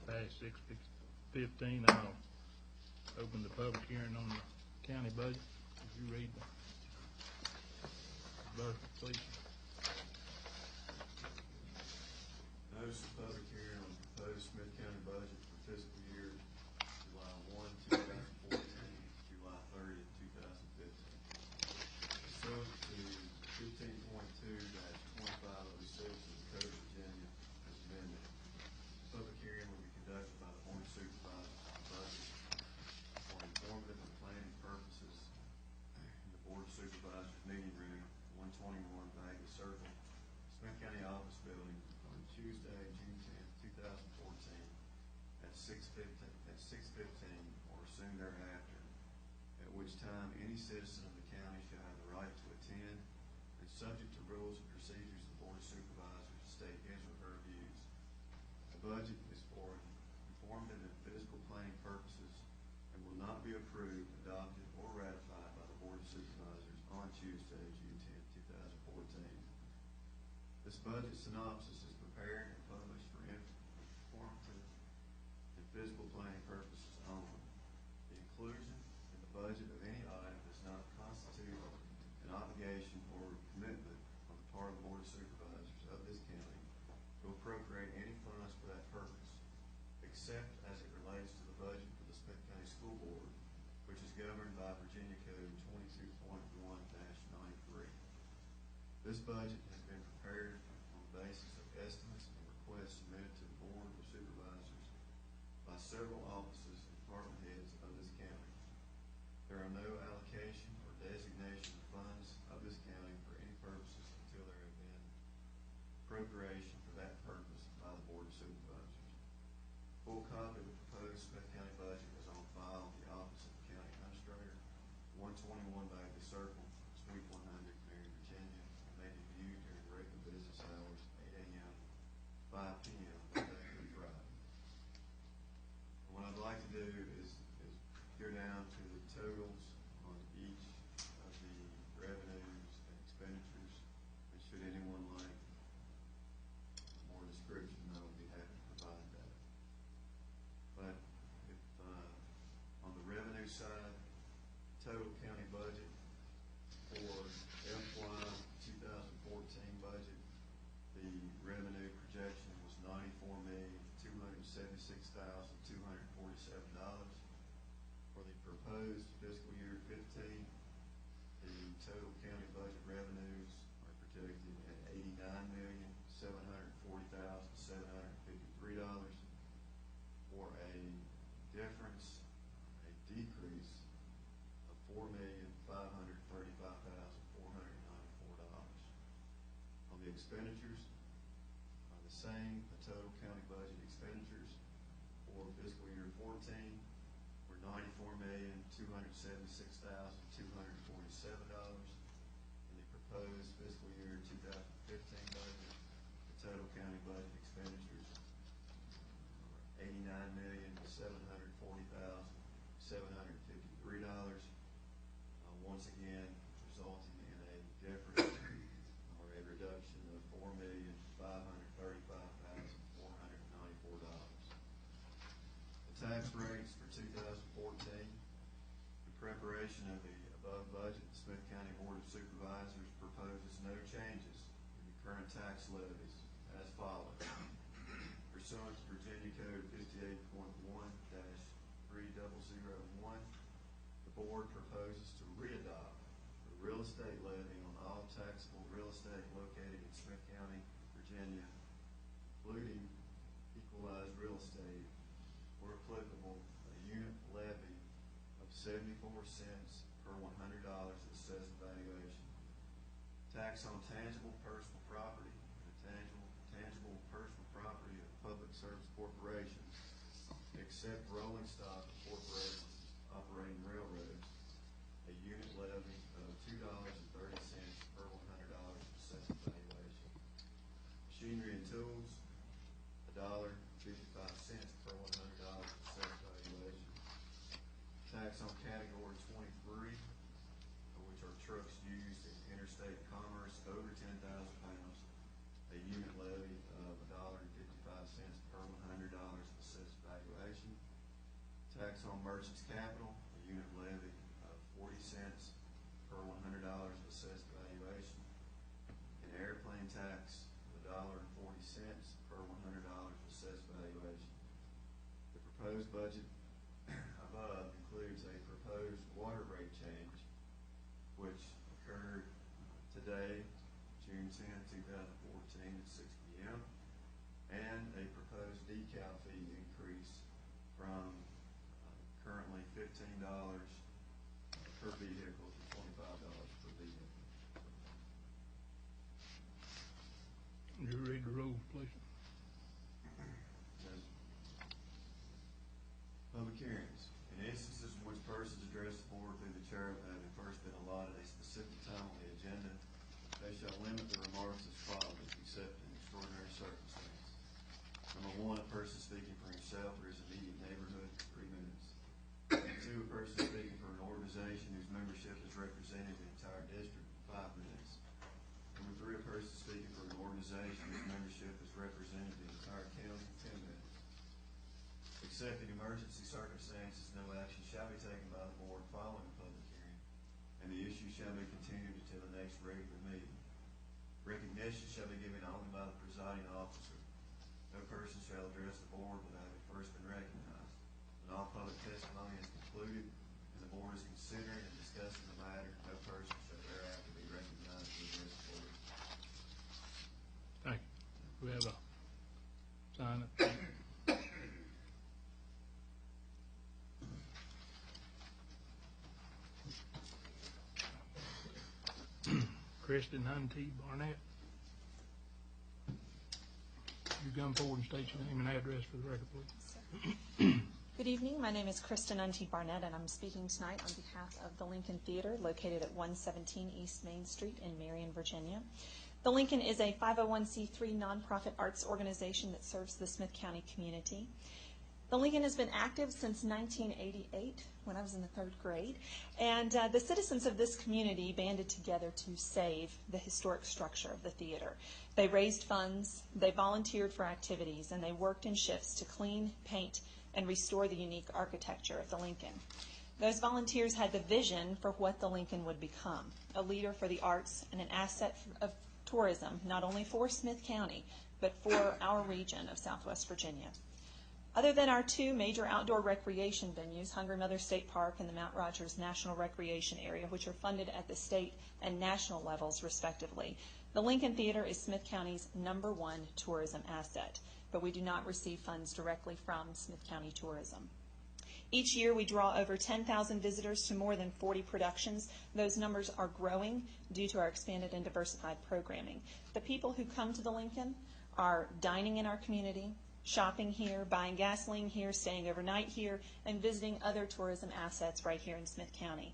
Past 6:15, I'll open the public hearing on the county budget. Would you read that? Bertha, please. Notice of public hearing on the proposed Smyth County budget for fiscal year July 1, 2014, July 30, 2015. Pursuant to 15.2-2506 of the Code of Virginia as amended, public hearing will be conducted by the Board of Supervisors on the budget for informative and planning purposes in the Board of Supervisors meeting room, 121 Bagley Circle, Smyth County Office Building, on Tuesday, June 10, 2014, at 6:15 or soon thereafter, at which time any citizen of the county shall have the right to attend and, subject to rules and procedures, the Board of Supervisors to state his or her views. The budget is for informative and physical planning purposes and will not be approved, adopted, or ratified by the Board of Supervisors on Tuesday, June 10, 2014. This budget synopsis is prepared and published for informative and physical planning purposes only. The inclusion in the budget of any item does not constitute an obligation or commitment on the part of the Board of Supervisors of this county to appropriate any funds for that purpose, except as it relates to the budget for the Smyth County School Board, which is governed by Virginia Code 22.1-93. This budget has been prepared on the basis of estimates and requests submitted to the Board of Supervisors by several offices and department heads of this county. There are no allocation or designation of funds of this county for any purposes until there have been appropriation for that purpose by the Board of Supervisors. Full copy of the proposed Smyth County budget is on file at the office of the County Administrator, 121 Bagley Circle, Suite 100, Marion, Virginia, and may be viewed during regular business hours, 8 a.m. 5 p.m. Monday through Friday. What I'd like to do is go down to the totals on each of the revenues and expenditures, and should anyone like more description, I would be happy to provide that. But if, on the revenue side, total county budget for FY 2014 budget, the revenue projection was $94,276,247. For the proposed fiscal year 15, the total county budget revenues are projected at $89,740,753, for a difference, a decrease of $4,535,494. On the expenditures, the same, the total county budget expenditures for fiscal year 14 were $94,276,247. In the proposed fiscal year 2015 budget, the total county budget expenditures are $89,740,753. Once again, resulting in a difference or a reduction of $4,535,494. The tax rates for 2014, in preparation of the above budget, the Smyth County Board of Supervisors proposes no changes in the current tax levies as follows. Pursuant to Virginia Code 58.1-3001, the board proposes to readopt the real estate levy on all taxable real estate located in Smyth County, Virginia, including equalized real estate, where applicable, a unit levy of 74 cents per $100 of assessed valuation. Tax on tangible personal property and tangible personal property of public service corporations, except rolling stock of corporations operating railroads, a unit levy of $2.30 per $100 of assessed valuation. Sheet on category 23, which are trucks used in interstate commerce over 10,000 pounds, a unit levy of $1.55 per $100 of assessed valuation. Tax on merchants' capital, a unit levy of 40 cents per $100 of assessed valuation. An airplane tax of $1.40 per $100 of assessed valuation. The proposed budget above includes a proposed water rate change, which occurred today, June 10, 2014 at 6 p.m., and a proposed decal fee increase from currently $15 per vehicle to $25 per vehicle. You read the rules, please. Public hearings. In instances in which persons address the board through the chair having first been allotted a specific time on the agenda, they shall limit the remarks as follows, except in extraordinary circumstances. Number one, a person speaking for himself or his immediate neighborhood, 3 minutes. Number two, a person speaking for an organization whose membership is represented in the entire district, 5 minutes. Number three, a person speaking for an organization whose membership is represented in the entire county, 10 minutes. Except in emergency circumstances, no action shall be taken by the board following a public hearing, and the issue shall be continued until the next regular meeting. Recognition shall be given only by the presiding officer. No person shall address the board without having first been recognized. When all public testimony is concluded and the board is considering and discussing the matter, no person shall thereafter be recognized to address the board. Thank you. We have a sign it. Kristen Huntee Barnett. You come forward and state your name and address for the record, please. Good evening. My name is Kristen Untee Barnett, and I'm speaking tonight on behalf of the Lincoln Theater, located at 117 East Main Street in Marion, Virginia. The Lincoln is a 501c3 nonprofit arts organization that serves the Smyth County community. The Lincoln has been active since 1988, when I was in the 3rd grade, and the citizens of this community banded together to save the historic structure of the theater. They raised funds, they volunteered for activities, and they worked in shifts to clean, paint, and restore the unique architecture of the Lincoln. Those volunteers had the vision for what the Lincoln would become, a leader for the arts and an asset of tourism, not only for Smyth County, but for our region of Southwest Virginia. Other than our 2 major outdoor recreation venues, Hungry Mother State Park and the Mount Rogers National Recreation Area, which are funded at the state and national levels respectively, the Lincoln Theater is Smyth County's #1 tourism asset, but we do not receive funds directly from Smyth County Tourism. Each year we draw over 10,000 visitors to more than 40 productions. Those numbers are growing due to our expanded and diversified programming. The people who come to the Lincoln are dining in our community, shopping here, buying gasoline here, staying overnight here, and visiting other tourism assets right here in Smyth County.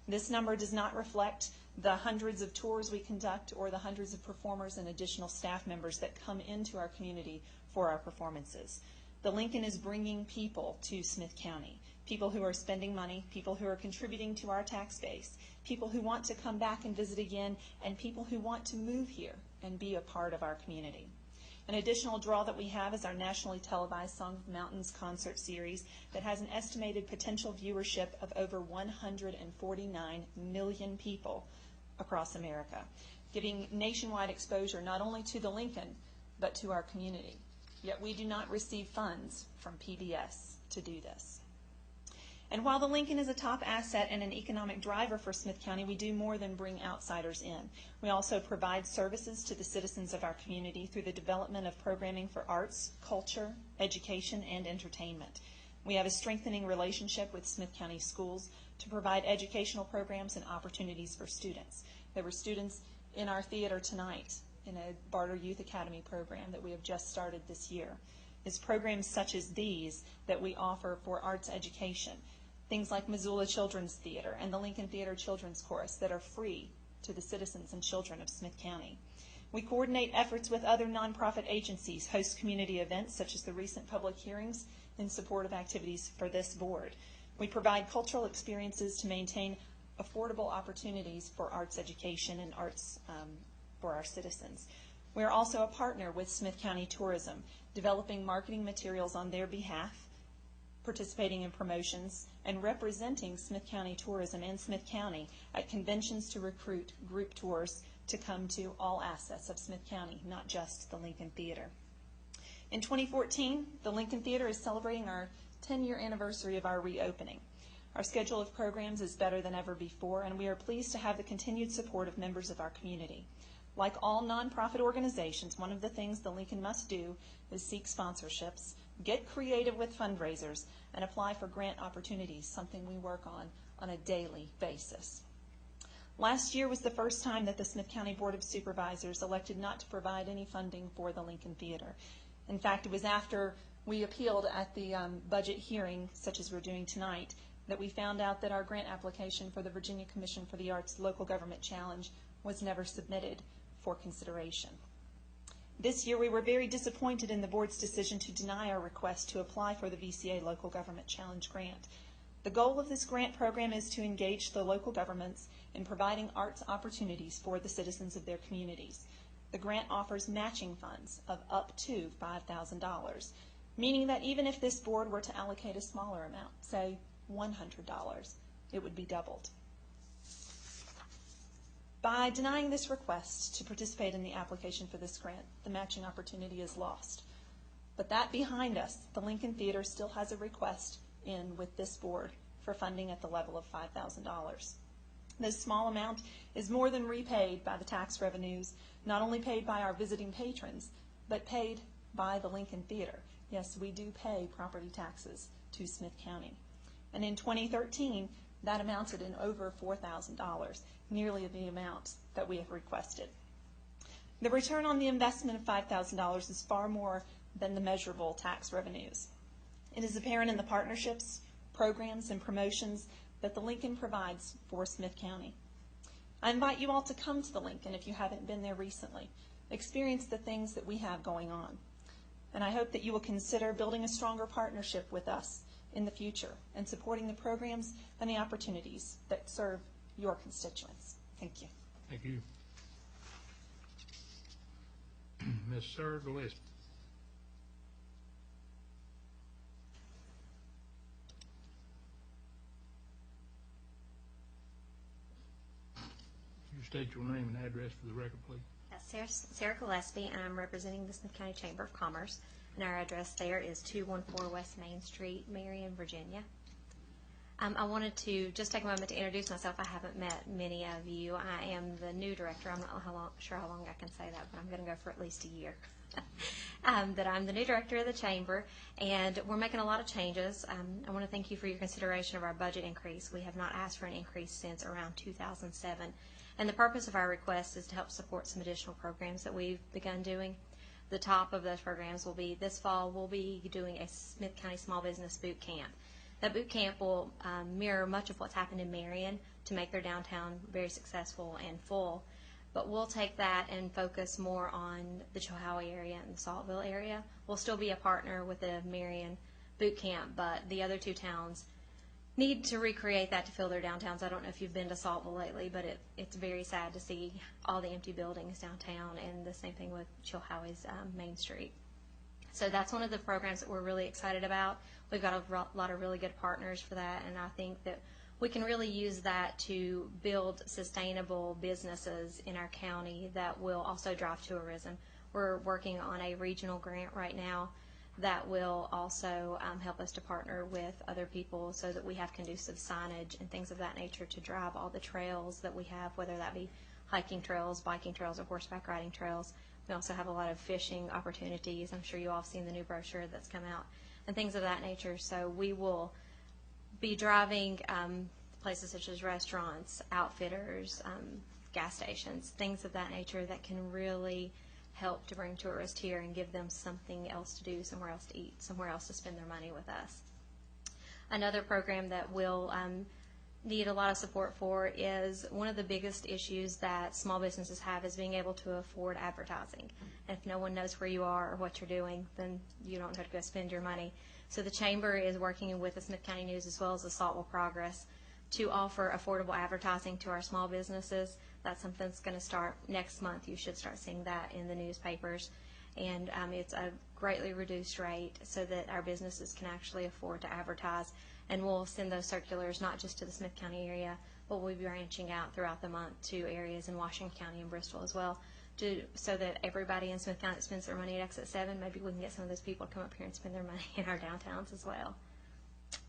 This number does not reflect the hundreds of tours we conduct or the hundreds of performers and additional staff members that come into our community for our performances. The Lincoln is bringing people to Smyth County, people who are spending money, people who are contributing to our tax base, people who want to come back and visit again, and people who want to move here and be a part of our community. An additional draw that we have is our nationally televised Song of the Mountains concert series that has an estimated potential viewership of over 149 million people across America, giving nationwide exposure not only to the Lincoln, but to our community. Yet we do not receive funds from PBS to do this. And while the Lincoln is a top asset and an economic driver for Smyth County, we do more than bring outsiders in. We also provide services to the citizens of our community through the development of programming for arts, culture, education, and entertainment. We have a strengthening relationship with Smyth County schools to provide educational programs and opportunities for students. There were students in our theater tonight in a Barter Youth Academy program that we have just started this year. It's programs such as these that we offer for arts education. Things like Missoula Children's Theater and the Lincoln Theater Children's Chorus that are free to the citizens and children of Smyth County. We coordinate efforts with other nonprofit agencies, host community events such as the recent public hearings in support of activities for this board. We provide cultural experiences to maintain affordable opportunities for arts education and arts for our citizens. We are also a partner with Smyth County Tourism, developing marketing materials on their behalf, participating in promotions, and representing Smyth County Tourism and Smyth County at conventions to recruit group tours to come to all assets of Smyth County, not just the Lincoln Theater. In 2014, the Lincoln Theater is celebrating our 10-year anniversary of our reopening. Our schedule of programs is better than ever before, and we are pleased to have the continued support of members of our community. Like all nonprofit organizations, one of the things the Lincoln must do is seek sponsorships, get creative with fundraisers, and apply for grant opportunities, something we work on a daily basis. Last year was the first time that the Smyth County Board of Supervisors elected not to provide any funding for the Lincoln Theater. In fact, it was after we appealed at the budget hearing, such as we're doing tonight, that we found out that our grant application for the Virginia Commission for the Arts Local Government Challenge was never submitted for consideration. This year we were very disappointed in the board's decision to deny our request to apply for the VCA Local Government Challenge grant. The goal of this grant program is to engage the local governments in providing arts opportunities for the citizens of their communities. The grant offers matching funds of up to $5,000, meaning that even if this board were to allocate a smaller amount, say $100, it would be doubled. By denying this request to participate in the application for this grant, the matching opportunity is lost. But that behind us, the Lincoln Theater still has a request in with this board for funding at the level of $5,000. This small amount is more than repaid by the tax revenues, not only paid by our visiting patrons, but paid by the Lincoln Theater. Yes, we do pay property taxes to Smyth County. And in 2013, that amounted in over $4,000, nearly the amount that we have requested. The return on the investment of $5,000 is far more than the measurable tax revenues. It is apparent in the partnerships, programs, and promotions that the Lincoln provides for Smyth County. I invite you all to come to the Lincoln if you haven't been there recently. Experience the things that we have going on. And I hope that you will consider building a stronger partnership with us in the future and supporting the programs and the opportunities that serve your constituents. Thank you. Thank you. Ms. Sarah Gillespie. You state your name and address for the record, please. Sarah Gillespie, and I'm representing the Smyth County Chamber of Commerce, and our address there is 214 West Main Street, Marion, Virginia. I wanted to just take a moment to introduce myself. I haven't met many of you. I am the new director. I'm not sure how long I can say that, but I'm going to go for at least a year. That I'm the new director of the Chamber, and we're making a lot of changes. I want to thank you for your consideration of our budget increase. We have not asked for an increase since around 2007, and the purpose of our request is to help support some additional programs that we've begun doing. The top of those programs will be, this fall, we'll be doing a Smyth County Small Business Boot Camp. That boot camp will mirror much of what's happened in Marion to make their downtown very successful and full. But we'll take that and focus more on the Chilhowie area and the Saltville area. We'll still be a partner with the Marion boot camp, but the other two towns need to recreate that to fill their downtowns. I don't know if you've been to Saltville lately, but it's very sad to see all the empty buildings downtown, and the same thing with Chilhowie's Main Street. So that's one of the programs that we're really excited about. We've got a lot of really good partners for that, and I think that we can really use that to build sustainable businesses in our county that will also drive tourism. We're working on a regional grant right now that will also help us to partner with other people so that we have conducive signage and things of that nature to drive all the trails that we have, whether that be hiking trails, biking trails, or horseback riding trails. We also have a lot of fishing opportunities. I'm sure you all have seen the new brochure that's come out and things of that nature. So we will be driving places such as restaurants, outfitters, gas stations, things of that nature that can really help to bring tourists here and give them something else to do, somewhere else to eat, somewhere else to spend their money with us. Another program that will need a lot of support for is one of the biggest issues that small businesses have is being able to afford advertising. And if no one knows where you are or what you're doing, then you don't know how to go spend your money. So the Chamber is working with the Smyth County News as well as the Saltville Progress to offer affordable advertising to our small businesses. That's something that's going to start next month. You should start seeing that in the newspapers. And it's a greatly reduced rate so that our businesses can actually afford to advertise. And we'll send those circulars not just to the Smyth County area, but we'll be branching out throughout the month to areas in Washington County and Bristol as well, so that everybody in Smyth County that spends their money at Exit 7, maybe we can get some of those people to come up here and spend their money in our downtowns as well.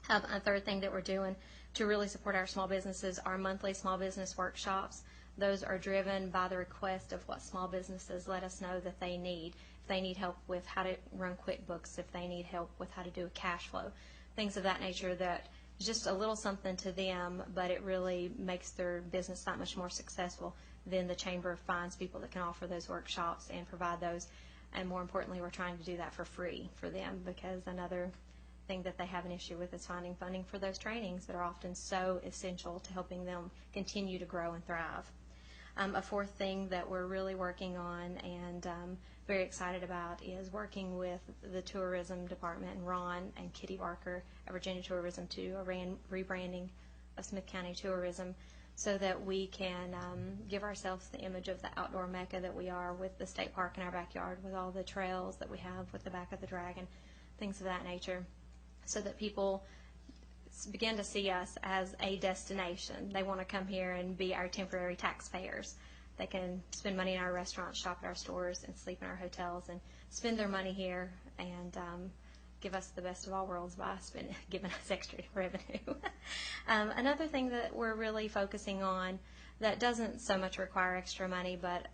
A third thing that we're doing to really support our small businesses are monthly small business workshops. Those are driven by the request of what small businesses let us know that they need. If they need help with how to run QuickBooks, if they need help with how to do a cash flow, things of that nature that is just a little something to them, but it really makes their business that much more successful. Then the Chamber finds people that can offer those workshops and provide those. And more importantly, we're trying to do that for free for them, because another thing that they have an issue with is finding funding for those trainings that are often so essential to helping them continue to grow and thrive. A fourth thing that we're really working on and very excited about is working with the tourism department and Ron and Kitty Barker at Virginia Tourism to a rebranding of Smyth County Tourism, so that we can give ourselves the image of the outdoor mecca that we are, with the state park in our backyard, with all the trails that we have with the back of the dragon, things of that nature, so that people begin to see us as a destination. They want to come here and be our temporary taxpayers. They can spend money in our restaurants, shop at our stores, and sleep in our hotels, and spend their money here and give us the best of all worlds by giving us extra revenue. Another thing that we're really focusing on that doesn't so much require extra money, but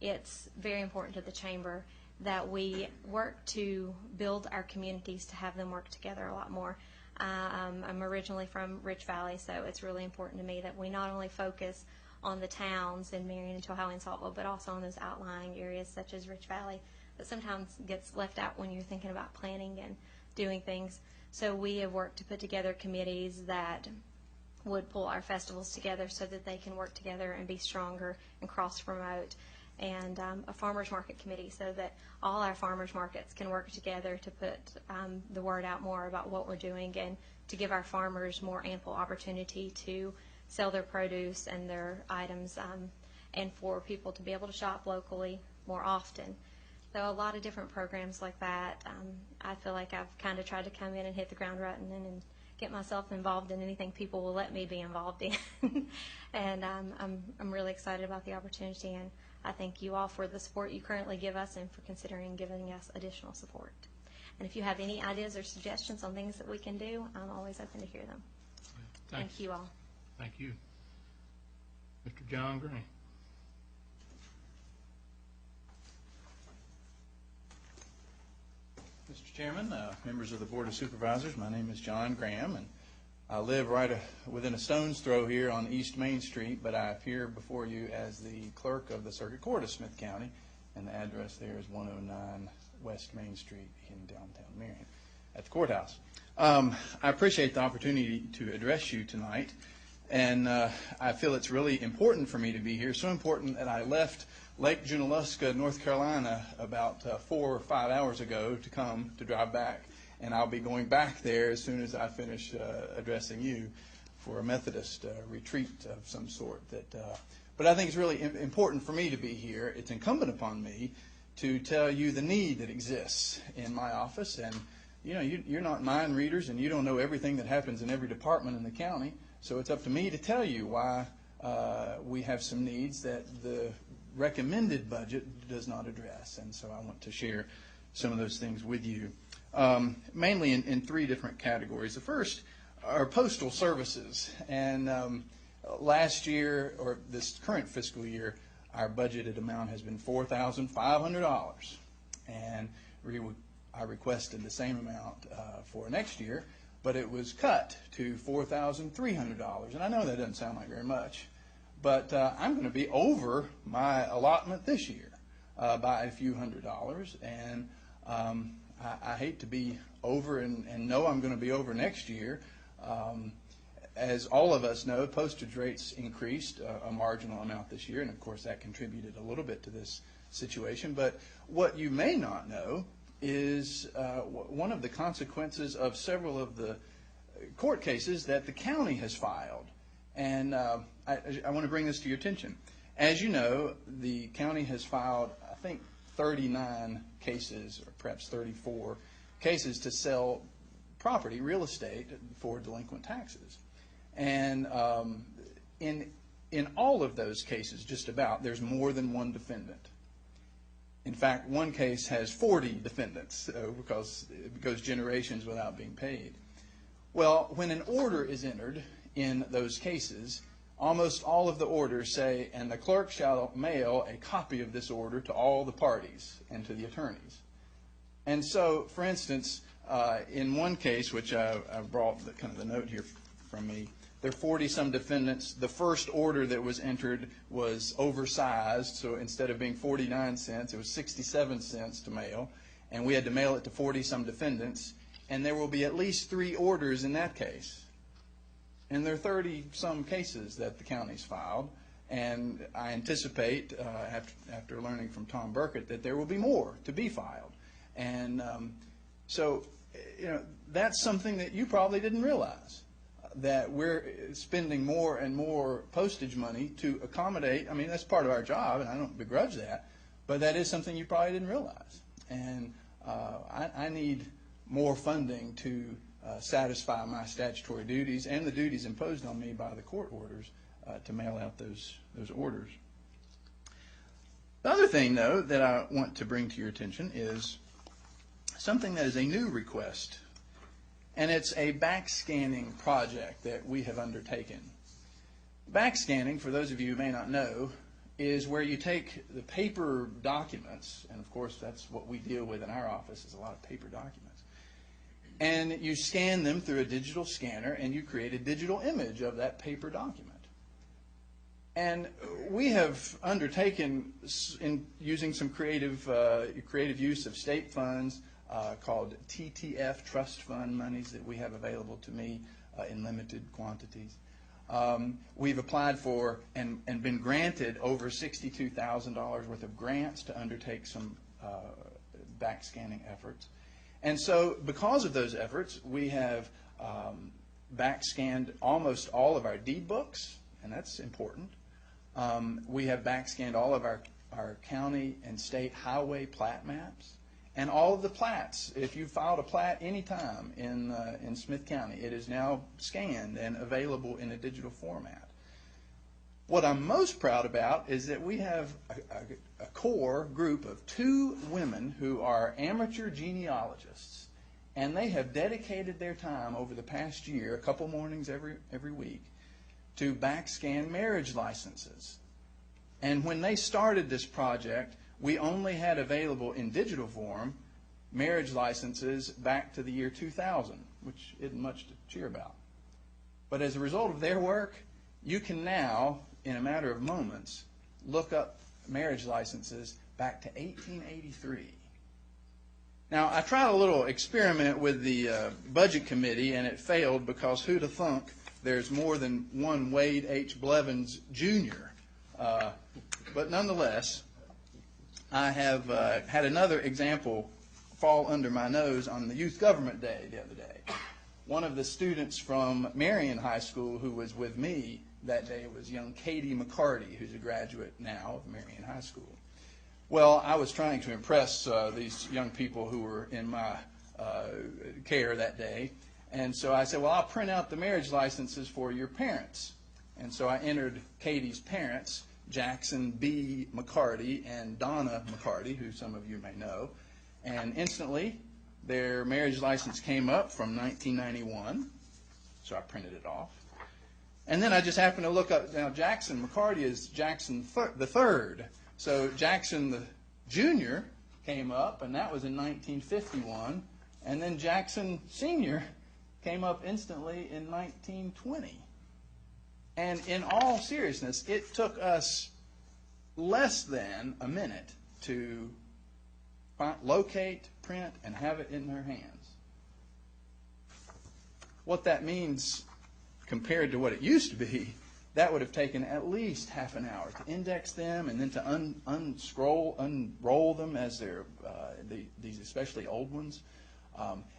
it's very important to the Chamber, that we work to build our communities to have them work together a lot more. I'm originally from Rich Valley, so it's really important to me that we not only focus on the towns in Marion and Ohio and Saltville, but also on those outlying areas such as Rich Valley that sometimes gets left out when you're thinking about planning and doing things. So we have worked to put together committees that would pull our festivals together so that they can work together and be stronger and cross-promote, and a farmers market committee so that all our farmers markets can work together to put the word out more about what we're doing, and to give our farmers more ample opportunity to sell their produce and their items, and for people to be able to shop locally more often. So a lot of different programs like that. I feel like I've kind of tried to come in and hit the ground running and get myself involved in anything people will let me be involved in. And I'm really excited about the opportunity, and I thank you all for the support you currently give us and for considering giving us additional support. And if you have any ideas or suggestions on things that we can do, I'm always open to hear them. Thank you all. Thank you. Mr. John Green. Mr. Chairman, members of the Board of Supervisors, my name is John Graham, and I live right within a stone's throw here on East Main Street, but I appear before you as the clerk of the Circuit Court of Smyth County, and the address there is 109 West Main Street in downtown Marion at the courthouse. I appreciate the opportunity to address you tonight, and I feel it's really important for me to be here, so important that I left Lake Junaluska, North Carolina, about 4 or 5 hours ago to drive back. And I'll be going back there as soon as I finish addressing you for a Methodist retreat of some sort. But I think it's really important for me to be here. It's incumbent upon me to tell you the need that exists in my office. And you know, you're not mind readers, and you don't know everything that happens in every department in the county. So it's up to me to tell you why we have some needs that the recommended budget does not address. And so I want to share some of those things with you. Mainly in 3 different categories. The first are postal services, and last year, or this current fiscal year, our budgeted amount has been $4,500, and I requested the same amount for next year, but it was cut to $4,300, and I know that doesn't sound like very much, but I'm going to be over my allotment this year by a few $100s, and I hate to be over and know I'm going to be over next year. As all of us know, postage rates increased a marginal amount this year, and of course that contributed a little bit to this situation. But what you may not know is one of the consequences of several of the court cases that the county has filed. And I want to bring this to your attention. As you know, the county has filed, I think, 39 cases, or perhaps 34 cases, to sell property, real estate, for delinquent taxes. And in all of those cases, just about, there's more than one defendant. In fact, one case has 40 defendants because it goes generations without being paid. Well, when an order is entered in those cases, almost all of the orders say, and the clerk shall mail a copy of this order to all the parties and to the attorneys. And so, for instance, in one case, which I brought kind of the note here from me, there are 40-some defendants. The first order that was entered was oversized, so instead of being 49 cents, it was 67 cents to mail, and we had to mail it to 40-some defendants, and there will be at least 3 orders in that case. And there are 30-some cases that the county's filed, and I anticipate, after learning from Tom Burkett, that there will be more to be filed. And so, that's something that you probably didn't realize, that we're spending more and more postage money to accommodate. I mean, that's part of our job, and I don't begrudge that, but that is something you probably didn't realize. And I need more funding to satisfy my statutory duties and the duties imposed on me by the court orders to mail out those orders. The other thing, though, that I want to bring to your attention is something that is a new request, and it's a backscanning project that we have undertaken. Backscanning, for those of you who may not know, is where you take the paper documents, and of course that's what we deal with in our office, is a lot of paper documents, and you scan them through a digital scanner, and you create a digital image of that paper document. And we have undertaken, in using some creative use of state funds, called TTF, trust fund monies that we have available to me in limited quantities. We've applied for and been granted over $62,000 worth of grants to undertake some backscanning efforts. And so because of those efforts, we have backscanned almost all of our deed books, and that's important. We have backscanned all of our county and state highway plat maps. And all of the plats, if you filed a plat any time in Smyth County, it is now scanned and available in a digital format. What I'm most proud about is that we have a core group of 2 women who are amateur genealogists, and they have dedicated their time over the past year, a couple mornings every week, to backscan marriage licenses. And when they started this project, we only had available in digital form marriage licenses back to the year 2000, which isn't much to cheer about. But as a result of their work, you can now, in a matter of moments, look up marriage licenses back to 1883. Now, I tried a little experiment with the Budget Committee, and it failed because who'd have thunk there's more than one Wade H. Blevins, Jr. But nonetheless, I have had another example fall under my nose on the Youth Government Day the other day. One of the students from Marion High School who was with me that day was young Katie McCarty, who's a graduate now of Marion High School. Well, I was trying to impress these young people who were in my care that day, and so I said, well, I'll print out the marriage licenses for your parents. And so I entered Katie's parents, Jackson B. McCarty and Donna McCarty, who some of you may know, and instantly their marriage license came up from 1991, so I printed it off. And then I just happened to look up, now Jackson McCarty is Jackson the third, so Jackson the Jr. came up, and that was in 1951, and then Jackson Sr. came up instantly in 1920. And in all seriousness, it took us less than a minute to locate, print, and have it in their hands. What that means compared to what it used to be, that would have taken at least half an hour to index them and then to unroll them as they're these especially old ones.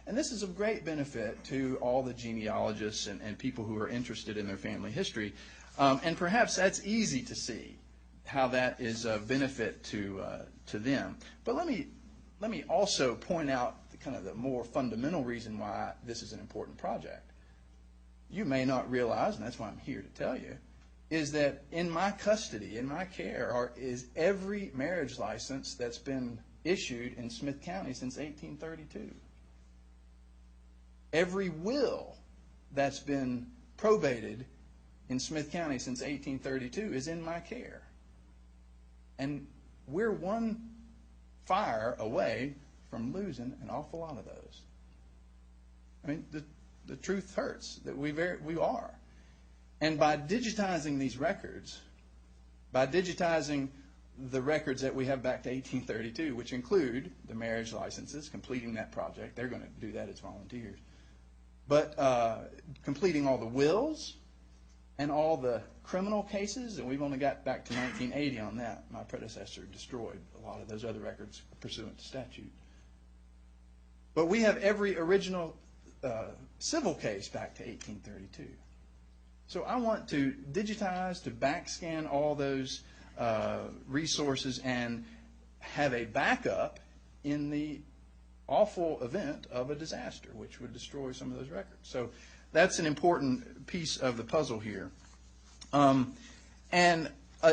And this is of great benefit to all the genealogists and people who are interested in their family history. And perhaps that's easy to see how that is of benefit to them. But let me also point out kind of the more fundamental reason why this is an important project. You may not realize, and that's why I'm here to tell you, is that in my custody, in my care, is every marriage license that's been issued in Smyth County since 1832. Every will that's been probated in Smyth County since 1832 is in my care. And we're one fire away from losing an awful lot of those. I mean, the truth hurts that we are. And by digitizing these records, by digitizing the records that we have back to 1832, which include the marriage licenses, completing that project, they're going to do that as volunteers, but completing all the wills and all the criminal cases, and we've only got back to 1980 on that. My predecessor destroyed a lot of those other records pursuant to statute. But we have every original civil case back to 1832. So I want to digitize, to backscan all those resources and have a backup in the awful event of a disaster, which would destroy some of those records. So that's an important piece of the puzzle here. And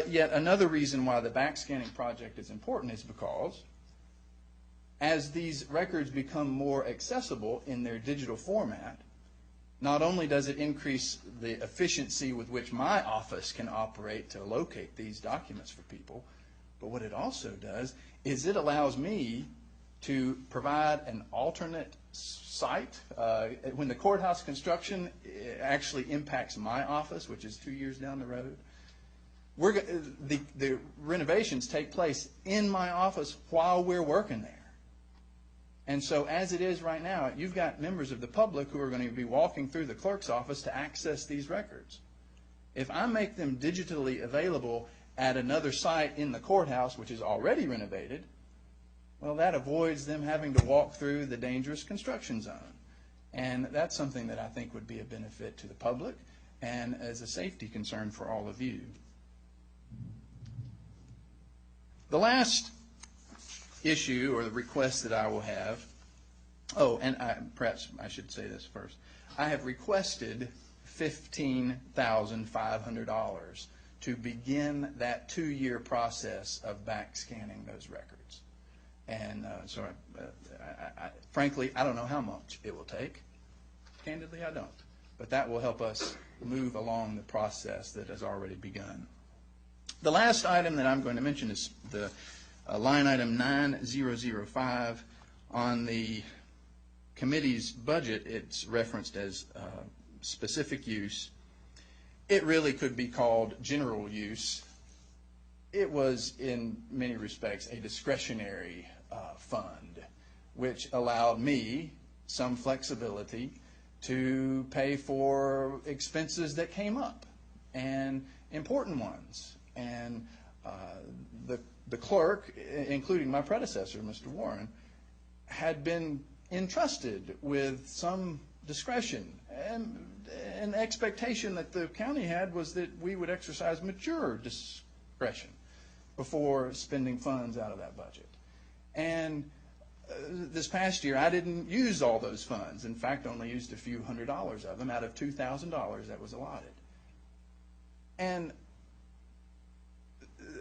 yet another reason why the backscanning project is important is because as these records become more accessible in their digital format, not only does it increase the efficiency with which my office can operate to locate these documents for people, but what it also does is it allows me to provide an alternate site. When the courthouse construction actually impacts my office, which is 2 years down the road, the renovations take place in my office while we're working there. And so as it is right now, you've got members of the public who are going to be walking through the clerk's office to access these records. If I make them digitally available at another site in the courthouse, which is already renovated, well, that avoids them having to walk through the dangerous construction zone. And that's something that I think would be a benefit to the public and as a safety concern for all of you. The last issue or the request that I will have, perhaps I should say this first. I have requested $15,500 to begin that 2-year process of backscanning those records. And so, frankly, I don't know how much it will take. Candidly, I don't. But that will help us move along the process that has already begun. The last item that I'm going to mention is the line item 9005 on the committee's budget. It's referenced as specific use. It really could be called general use. It was, in many respects, a discretionary fund, which allowed me some flexibility to pay for expenses that came up, and important ones. And the clerk, including my predecessor, Mr. Warren, had been entrusted with some discretion. And an expectation that the county had was that we would exercise mature discretion before spending funds out of that budget. And this past year, I didn't use all those funds. In fact, only used a few $100s of them out of $2,000 that was allotted. And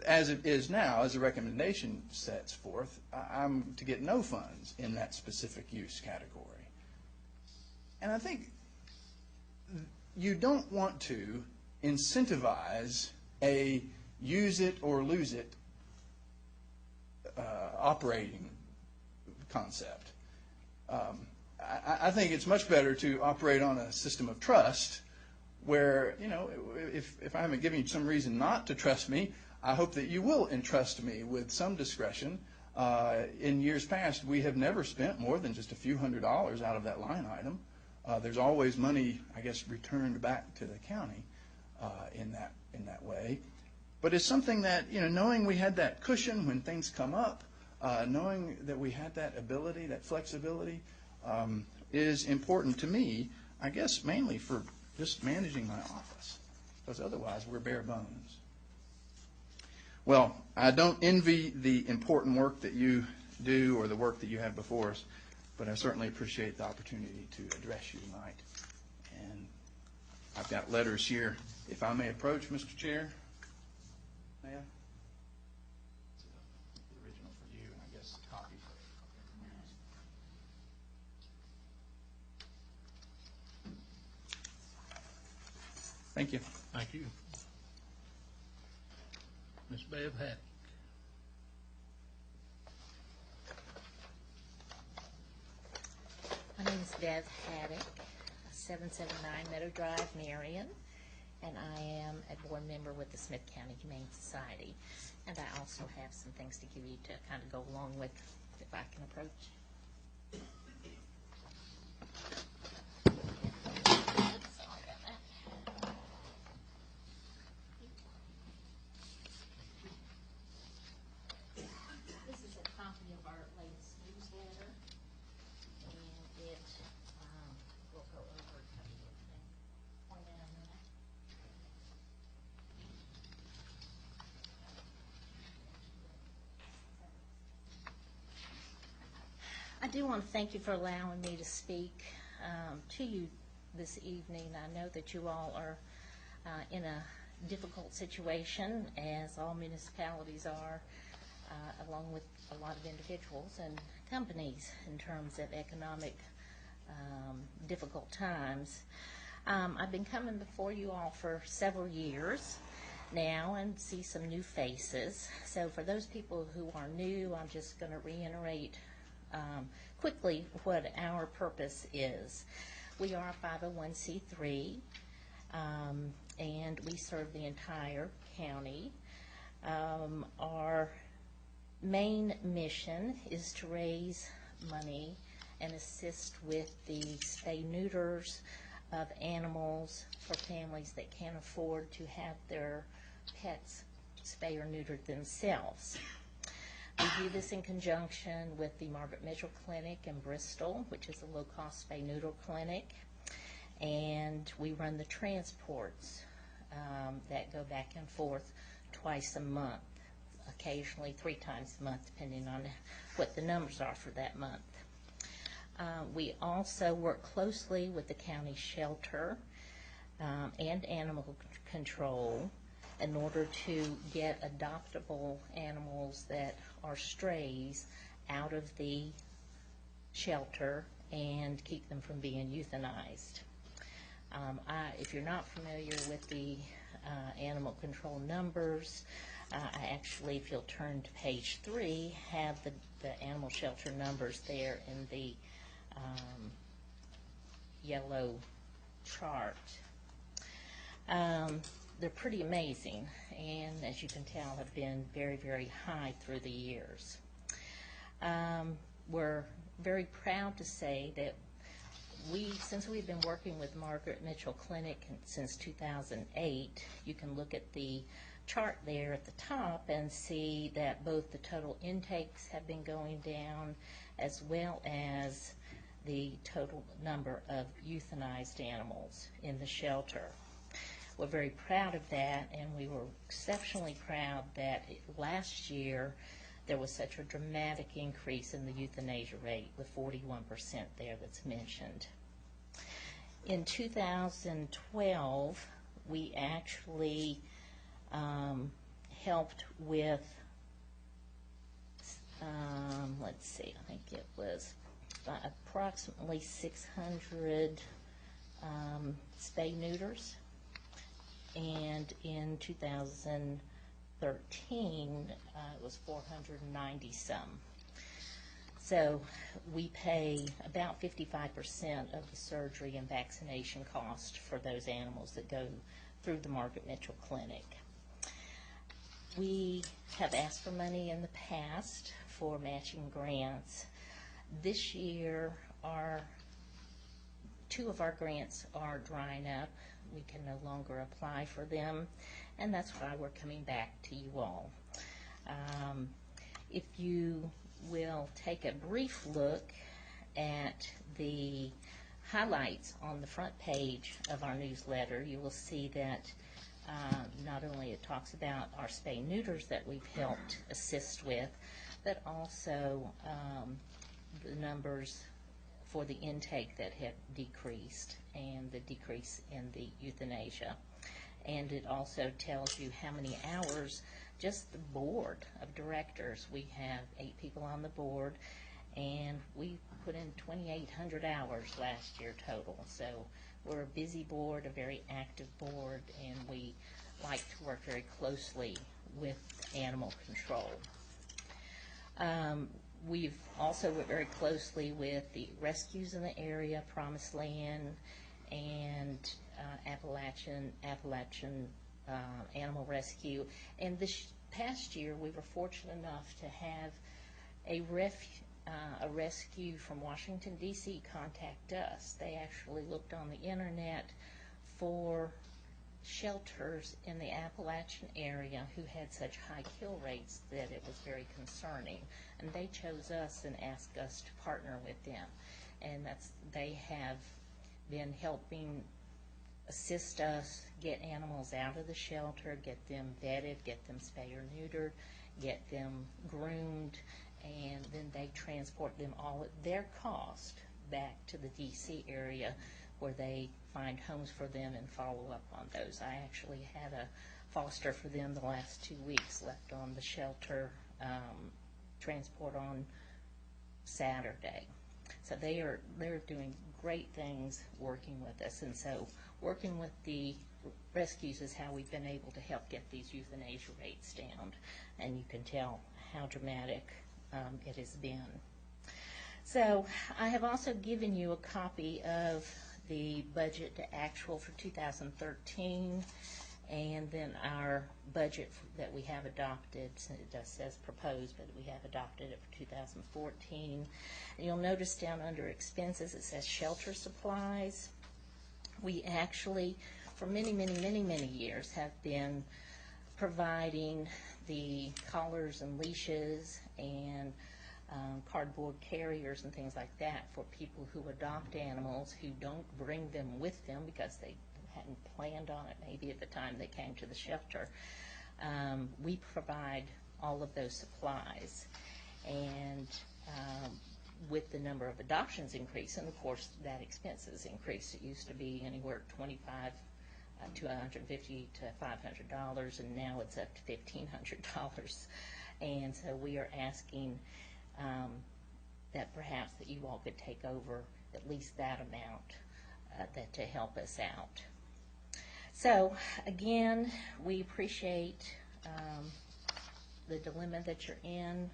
as it is now, as the recommendation sets forth, I'm to get no funds in that specific use category. And I think you don't want to incentivize a use it or lose it operating concept. I think it's much better to operate on a system of trust where, you know, if I haven't given you some reason not to trust me, I hope that you will entrust me with some discretion. In years past, we have never spent more than just a few $100s out of that line item. There's always money, I guess, returned back to the county in that in that way, but it's something that, knowing we had that cushion when things come up, knowing that we had that ability, that flexibility, is important to me, I guess mainly for just managing my office, because otherwise we're bare bones. Well, I don't envy the important work that you do or the work that you have before us, but I certainly appreciate the opportunity to address you tonight. And I've got letters here. If I may approach, Mr. Chair. May I? The original for you, and I guess a copy for Thank you. Thank you. Ms. Bev Haddock. My name is Bev Haddock, 779 Meadow Drive, Marion, and I am a board member with the Smyth County Humane Society. And I also have some things to give you to kind of go along with, if I can approach. This is a copy of our latest newsletter, and it will go over a couple of things. Point out a minute. I do want to thank you for allowing me to speak to you this evening. I know that you all are in a difficult situation, as all municipalities are, along with a lot of individuals and companies in terms of economic difficult times. I've been coming before you all for several years now and see some new faces. So for those people who are new, I'm just going to reiterate quickly what our purpose is. We are a 501c3, and we serve the entire county. Our main mission is to raise money and assist with the spay-neuters of animals for families that can't afford to have their pets spay or neutered themselves. We do this in conjunction with the Margaret Mitchell Clinic in Bristol, which is a low-cost spay-neuter clinic, and we run the transports that go back and forth twice a month, occasionally 3 times a month, depending on what the numbers are for that month. We also work closely with the county shelter and animal control in order to get adoptable animals that are strays out of the shelter and keep them from being euthanized. If you're not familiar with the animal control numbers, I actually, if you'll turn to page 3, have the animal shelter numbers there in the yellow chart. They're pretty amazing, and as you can tell, have been very, very high through the years. We're very proud to say that since we've been working with Margaret Mitchell Clinic since 2008, you can look at the chart there at the top and see that both the total intakes have been going down as well as the total number of euthanized animals in the shelter. We're very proud of that, and we were exceptionally proud that last year there was such a dramatic increase in the euthanasia rate, with 41% there that's mentioned. In 2012, we actually helped with, let's see, I think it was approximately 600 spay-neuters. And in 2013, it was 490 some. So we pay about 55% of the surgery and vaccination cost for those animals that go through the Margaret Mitchell Clinic. We have asked for money in the past for matching grants. This year, 2 of our grants are drying up. we can no longer apply for them, and that's why we're coming back to you all. If you will take a brief look at the highlights on the front page of our newsletter, you will see that not only it talks about our spay-neuters that we've helped assist with, but also the numbers for the intake that have decreased and the decrease in the euthanasia. And it also tells you how many hours just the board of directors. We have 8 people on the board, and we put in 2,800 hours last year total. So we're a busy board, a very active board, and we like to work very closely with animal control. We've also worked very closely with the rescues in the area, Promised Land, and Appalachian Animal Rescue. And this past year, we were fortunate enough to have a rescue from Washington, D.C. contact us. They actually looked on the internet for shelters in the Appalachian area who had such high kill rates that it was very concerning. And they chose us and asked us to partner with them. And they have been helping assist us get animals out of the shelter, get them vetted, get them spay or neutered, get them groomed, and then they transport them all at their cost back to the D.C. area where they find homes for them and follow up on those. I actually had a foster for them the last 2 weeks, left on the shelter transport on Saturday. So they're doing great things working with us, and so working with the rescues is how we've been able to help get these euthanasia rates down, and you can tell how dramatic it has been. So I have also given you a copy of the budget to actual for 2013, and then our budget that we have adopted. It just says proposed, but we have adopted it for 2014. And you'll notice down under expenses it says shelter supplies. We actually, for many years, have been providing the collars and leashes and cardboard carriers and things like that for people who adopt animals who don't bring them with them because they hadn't planned on it maybe at the time they came to the shelter. We provide all of those supplies, and with the number of adoptions increasing, of course that expense has increased. It used to be anywhere $25 to $150 to $500, and now it's up to $1,500. And so we are asking that perhaps that you all could take over at least that amount that to help us out. So again, we appreciate the dilemma that you're in,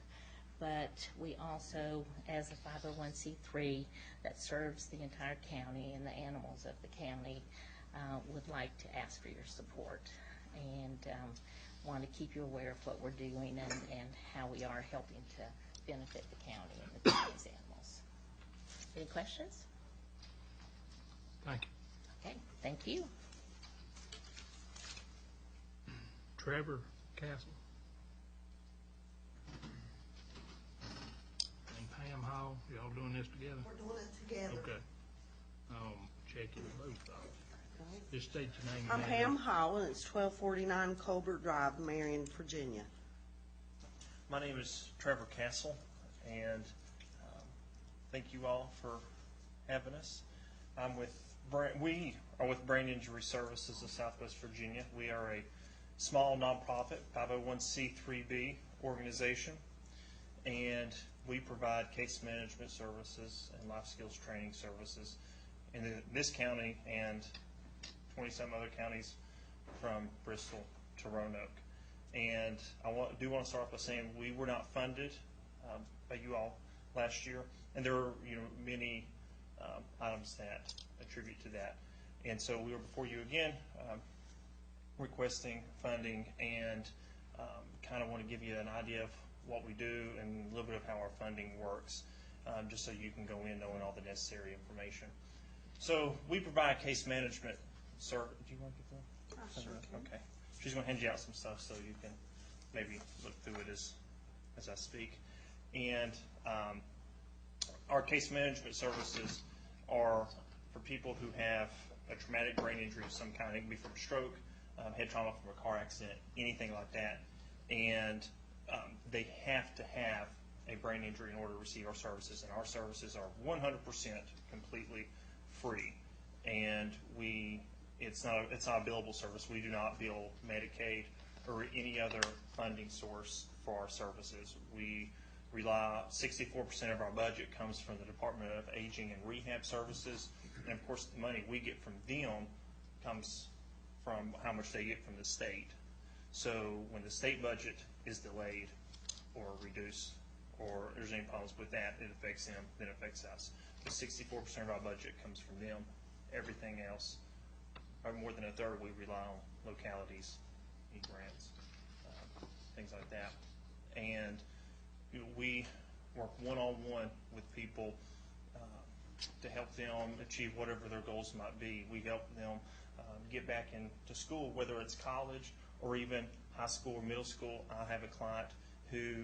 but we also, as a 501c3 that serves the entire county and the animals of the county, would like to ask for your support and want to keep you aware of what we're doing and how we are helping to benefit the county and the county's animals. Any questions? Thank you. Okay, thank you. Trevor Castle. And Pam Hall, y'all doing this together? We're doing it together. Okay. Check you both off. Just state your name. I'm and Pam address. Hall, and it's 1249 Colbert Drive, Marion, Virginia. My name is Trevor Castle, and thank you all for having us. We are with Brain Injury Services of Southwest Virginia. We are a small nonprofit 501c3b organization, and we provide case management services and life skills training services in this county and 20-some other counties from Bristol to Roanoke. And I do want to start off by saying we were not funded by you all last year, and there are many items that attribute to that. And so we were before you again requesting funding, and kind of want to give you an idea of what we do and a little bit of how our funding works, just so you can go in knowing all the necessary information. So we provide case management do you want to get the? I sure can. Okay. She's going to hand you out some stuff so you can maybe look through it as I speak. And our case management services are for people who have a traumatic brain injury of some kind. It can be from a stroke, head trauma from a car accident, anything like that. And they have to have a brain injury in order to receive our services. And our services are 100% completely free. And it's not a billable service. We do not bill Medicaid or any other funding source for our services. We rely, 64% of our budget comes from the Department of Aging and Rehab Services, and of course the money we get from them comes from how much they get from the state. So when the state budget is delayed or reduced, or there's any problems with that, it affects them, then it affects us. But 64% of our budget comes from them. Everything else, or more than a third, we rely on localities, grants, things like that. And we work one-on-one with people to help them achieve whatever their goals might be. We help them get back into school, whether it's college or even high school or middle school. I have a client who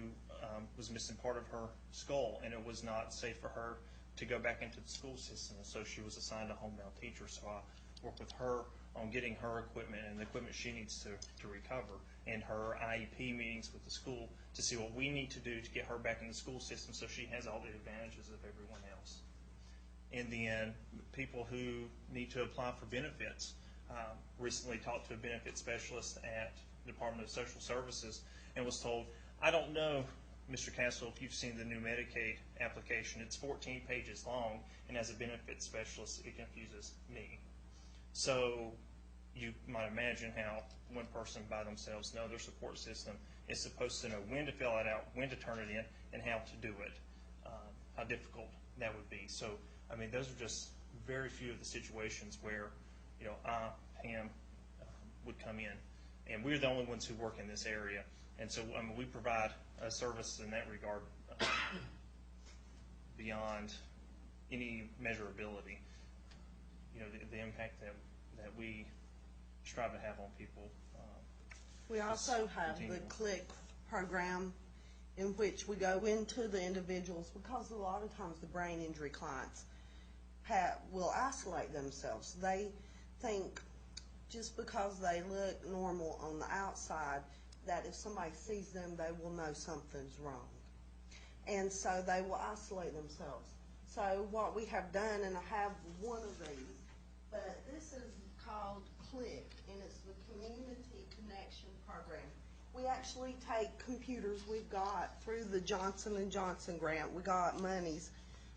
was missing part of her skull, and it was not safe for her to go back into the school system, and so she was assigned a homebound teacher. So I work with her on getting her equipment and the equipment she needs to recover, and her IEP meetings with the school to see what we need to do to get her back in the school system so she has all the advantages of everyone else. And then people who need to apply for benefits. Recently talked to a benefit specialist at the Department of Social Services and was told, I don't know, Mr. Castle, if you've seen the new Medicaid application. It's 14 pages long, and as a benefit specialist, it confuses me. So you might imagine how one person by themselves know their support system is supposed to know when to fill it out, when to turn it in, and how to do it, how difficult that would be. So, I mean, those are just very few of the situations where, Pam, would come in. And we're the only ones who work in this area. And so, I mean, we provide a service in that regard beyond any measurability. The impact that we strive to have on people. We also have the CLIC program in which we go into the individuals, because a lot of times the brain injury clients will isolate themselves. They think just because they look normal on the outside that if somebody sees them they will know something's wrong. And so they will isolate themselves. So what we have done, and I have one of these, but this is called CLIC, and it's the Community Connection Program. We actually take computers we've got through the Johnson & Johnson grant. We got monies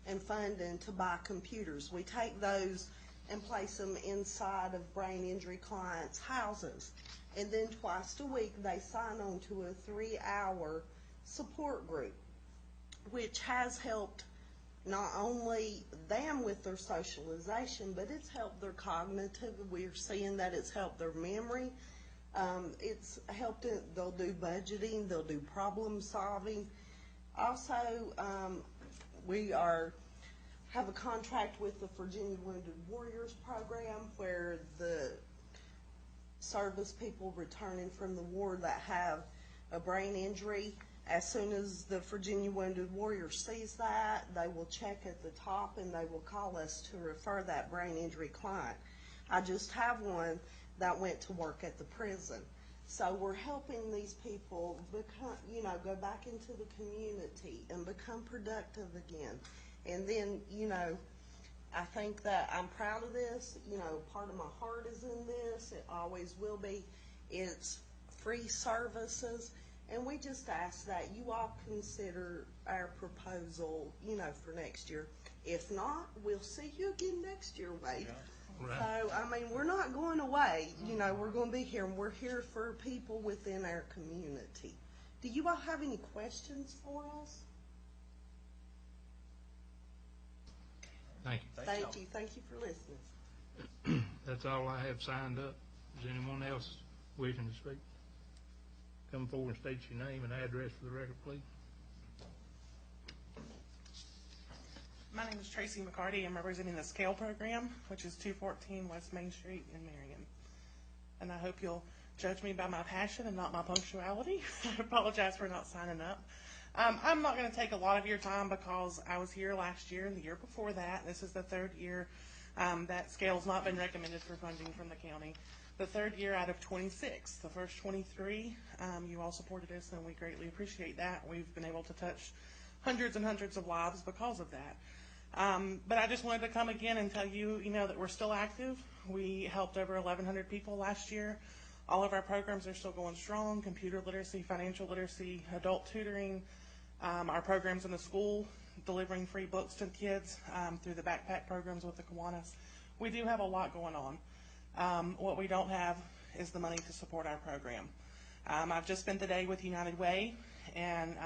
and funding to buy computers. We take those and place them inside of brain injury clients' houses. And then twice a week they sign on to a 3-hour support group, which has helped not only them with their socialization, but it's helped their cognitive. We're seeing that it's helped their memory. It's helped it, they'll do budgeting, they'll do problem solving. Also, we have a contract with the Virginia Wounded Warriors program, where the service people returning from the war that have a brain injury, as soon as the Virginia Wounded Warrior sees that, they will check at the top and they will call us to refer that brain injury client. I just have one that went to work at the prison. So we're helping these people become, go back into the community and become productive again. And then, I think that I'm proud of this. Part of my heart is in this. It always will be. It's free services. And we just ask that you all consider our proposal, for next year. If not, we'll see you again next year, Wade. Right. So, I mean, we're not going away. We're going to be here, and we're here for people within our community. Do you all have any questions for us? Thank you. Thank you. Thank you for listening. That's all I have signed up. Is anyone else wishing to speak? Come forward and state your name and address for the record, please. My name is Tracy McCarty. I'm representing the SCALE program, which is 214 West Main Street in Marion. And I hope you'll judge me by my passion and not my punctuality. I apologize for not signing up. I'm not going to take a lot of your time because I was here last year and the year before that. This is the third year that SCALE's not been recommended for funding from the county. The third year out of 26. The first 23, you all supported us, and we greatly appreciate that. We've been able to touch hundreds and hundreds of lives because of that. But I just wanted to come again and tell you, that we're still active. We helped over 1,100 people last year. All of our programs are still going strong: computer literacy, financial literacy, adult tutoring, our programs in the school, delivering free books to the kids through the backpack programs with the Kiwanis. We do have a lot going on. What we don't have is the money to support our program. I've just spent the day with United Way, and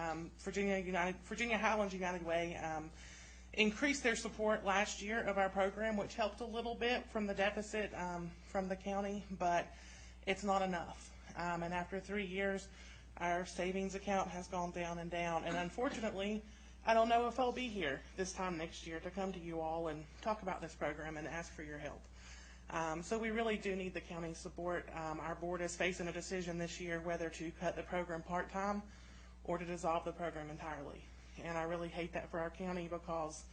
Virginia Highlands United Way increased their support last year of our program, which helped a little bit from the deficit from the county, but it's not enough. And after 3 years, our savings account has gone down and down. And unfortunately, I don't know if I'll be here this time next year to come to you all and talk about this program and ask for your help. So we really do need the county's support. Our board is facing a decision this year whether to cut the program part-time or to dissolve the program entirely. And I really hate that for our county because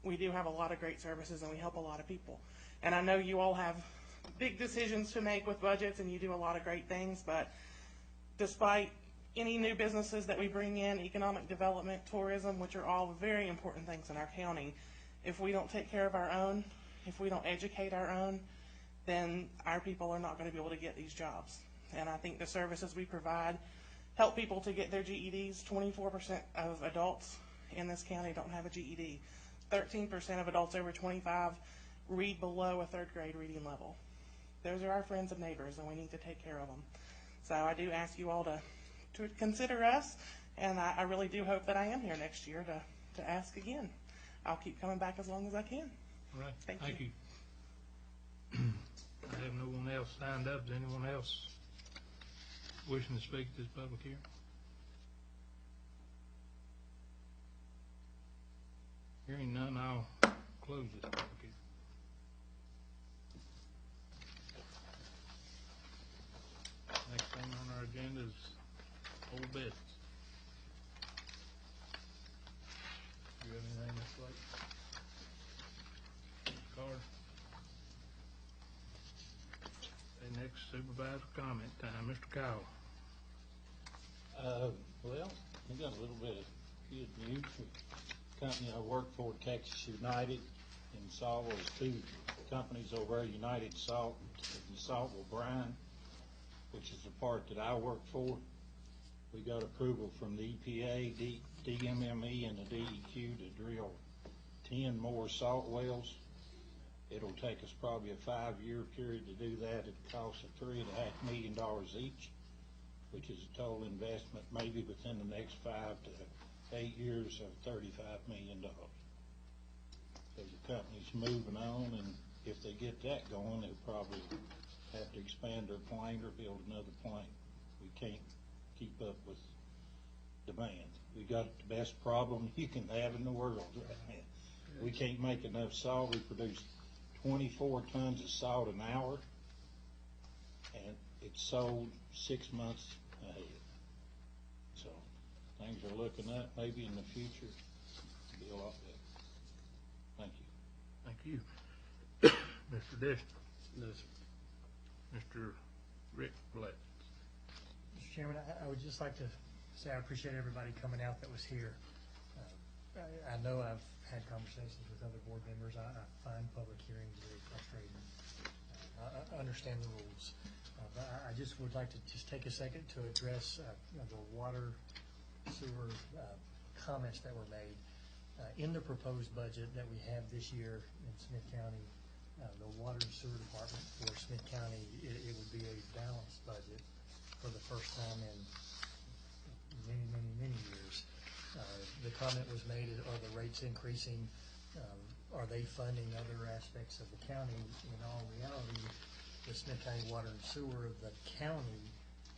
we do have a lot of great services and we help a lot of people. And I know you all have big decisions to make with budgets and you do a lot of great things, but despite any new businesses that we bring in, economic development, tourism, which are all very important things in our county, if we don't take care of our own, if we don't educate our own, then our people are not going to be able to get these jobs. And I think the services we provide help people to get their GEDs. 24% of adults in this county don't have a GED. 13% of adults over 25 read below a third grade reading level. Those are our friends and neighbors, and we need to take care of them. So I do ask you all to consider us, and I really do hope that I am here next year to ask again. I'll keep coming back as long as I can. All right. Thank you. I have no one else signed up. Is anyone else wishing to speak to this public hearing? Hearing none, I'll close this public hearing. Next thing on our agenda is old business. Do you have anything, Ms. Blake? Carter? Okay, next supervisor comment time. Mr. Kyle. Well, we got a little bit of good news. The company I work for, Texas United in Saltville, is two companies over there, United Salt and Saltville Brine, which is the part that I work for. We got approval from the EPA, DMME, and the DEQ to drill 10 more salt wells. It'll take us probably a 5-year period to do that. It costs $3.5 million each, which is a total investment maybe within the next 5 to 8 years of $35 million. So the company's moving on, and if they get that going, they'll probably have to expand their plant or build another plant. We can't keep up with demand. We got the best problem you can have in the world right now. We can't make enough salt. We produce 24 tons of salt an hour, and it's sold 6 months ahead. So things are looking up. Maybe in the future it'll be a lot better. Thank you. Thank you. Mr. Dishner. Yes, sir. Mr. Rick Blatt. Mr. Chairman, I would just like to say I appreciate everybody coming out that was here. I know I've had conversations with other board members. I find public hearings very frustrating. I understand the rules. But I just would like to just take a second to address the water sewer comments that were made. In the proposed budget that we have this year in Smyth County, the water and sewer department for Smyth County, it would be a balanced budget for the first time in many years. The comment was made, are the rates increasing? Are they funding other aspects of the county? In all reality, the Smyth County Water and Sewer, the county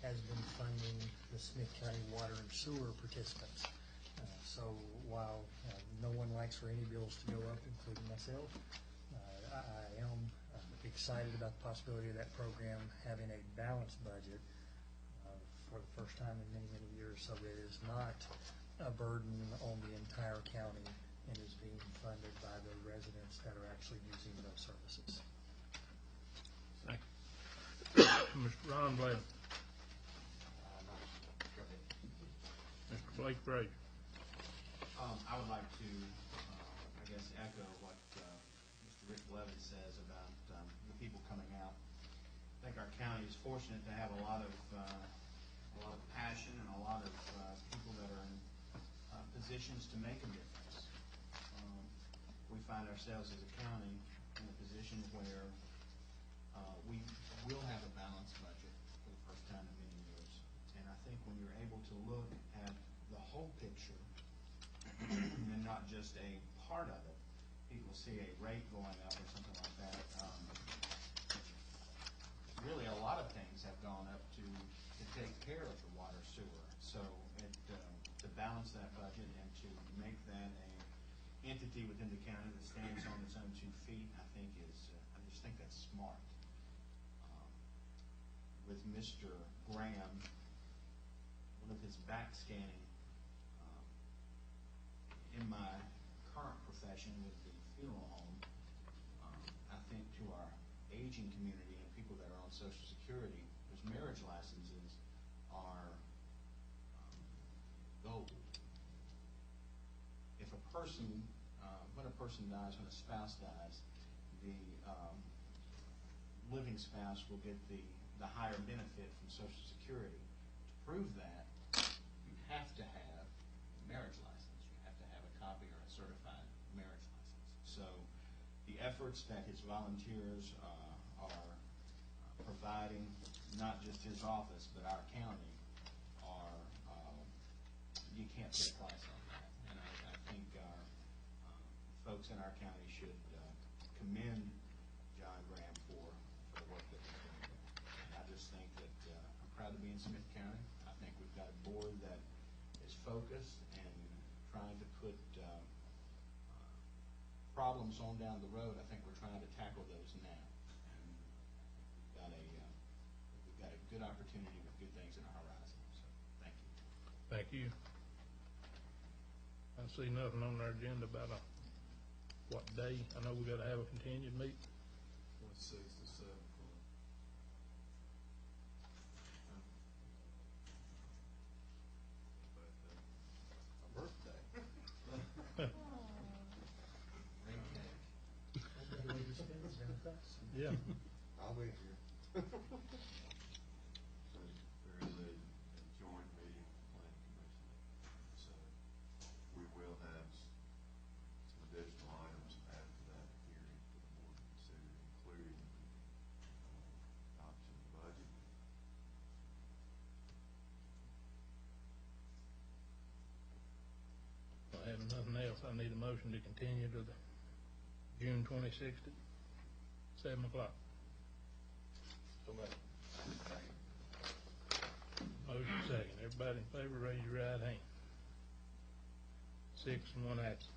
has been funding the Smyth County Water and Sewer participants. So while no one likes for any bills to go up, including myself, I am excited about the possibility of that program having a balanced budget for the first time in many, many years, so that it is not a burden on the entire county and is being funded by the residents that are actually using those services. Thank you. Mr. Ron Blair. Mr. Blake Frazier. I would like to, I guess, echo what Mr. Rick Blevins says about the people coming out. I think our county is fortunate to have a lot of passion and a lot of people that are in positions to make a difference. We find ourselves as a county in a position where we will have a balanced budget for the first time in many years. And I think when you're able to look at the whole picture and not just a part of it, people see a rate going up or something like that. Really, a lot of things have gone up to take care of the water sewer. So to balance that budget and to make that a entity within the county that stands on its own 2 feet, I just think that's smart. With Mr. Graham, one of his back scanning in my current profession with the funeral home, I think to our aging community and people that are on Social Security, those marriage licenses are gold. If a person, when a person dies, when a spouse dies, the living spouse will get the higher benefit from Social Security. To prove that, you have to have a marriage license. You have to have a copy or a certified marriage license. So the efforts that his volunteers are providing, not just his office, but our county, are, you can't put a price on that. And I think our folks in our county should commend John Graham for the work that he's doing. And I just think that I'm proud to be in Smyth County. I think we've got a board that is focused and trying to put problems on down the road. I think we're trying to tackle those now. And we've got a good opportunity with good things in our horizon. So thank you. Thank you. I see nothing on our agenda about what day. I know we got to have a continued meeting. 6 to 7. My birthday. Yeah. I'll be here. So there is a joint meeting with the planning commission. So we will have some additional items after that hearing for the board to consider, including adoption of the budget. I have nothing else. I need a motion to continue to the June 26th at 7 o'clock. So much. Motion second. Everybody in favor, raise your right hand. 6 and 1 absent.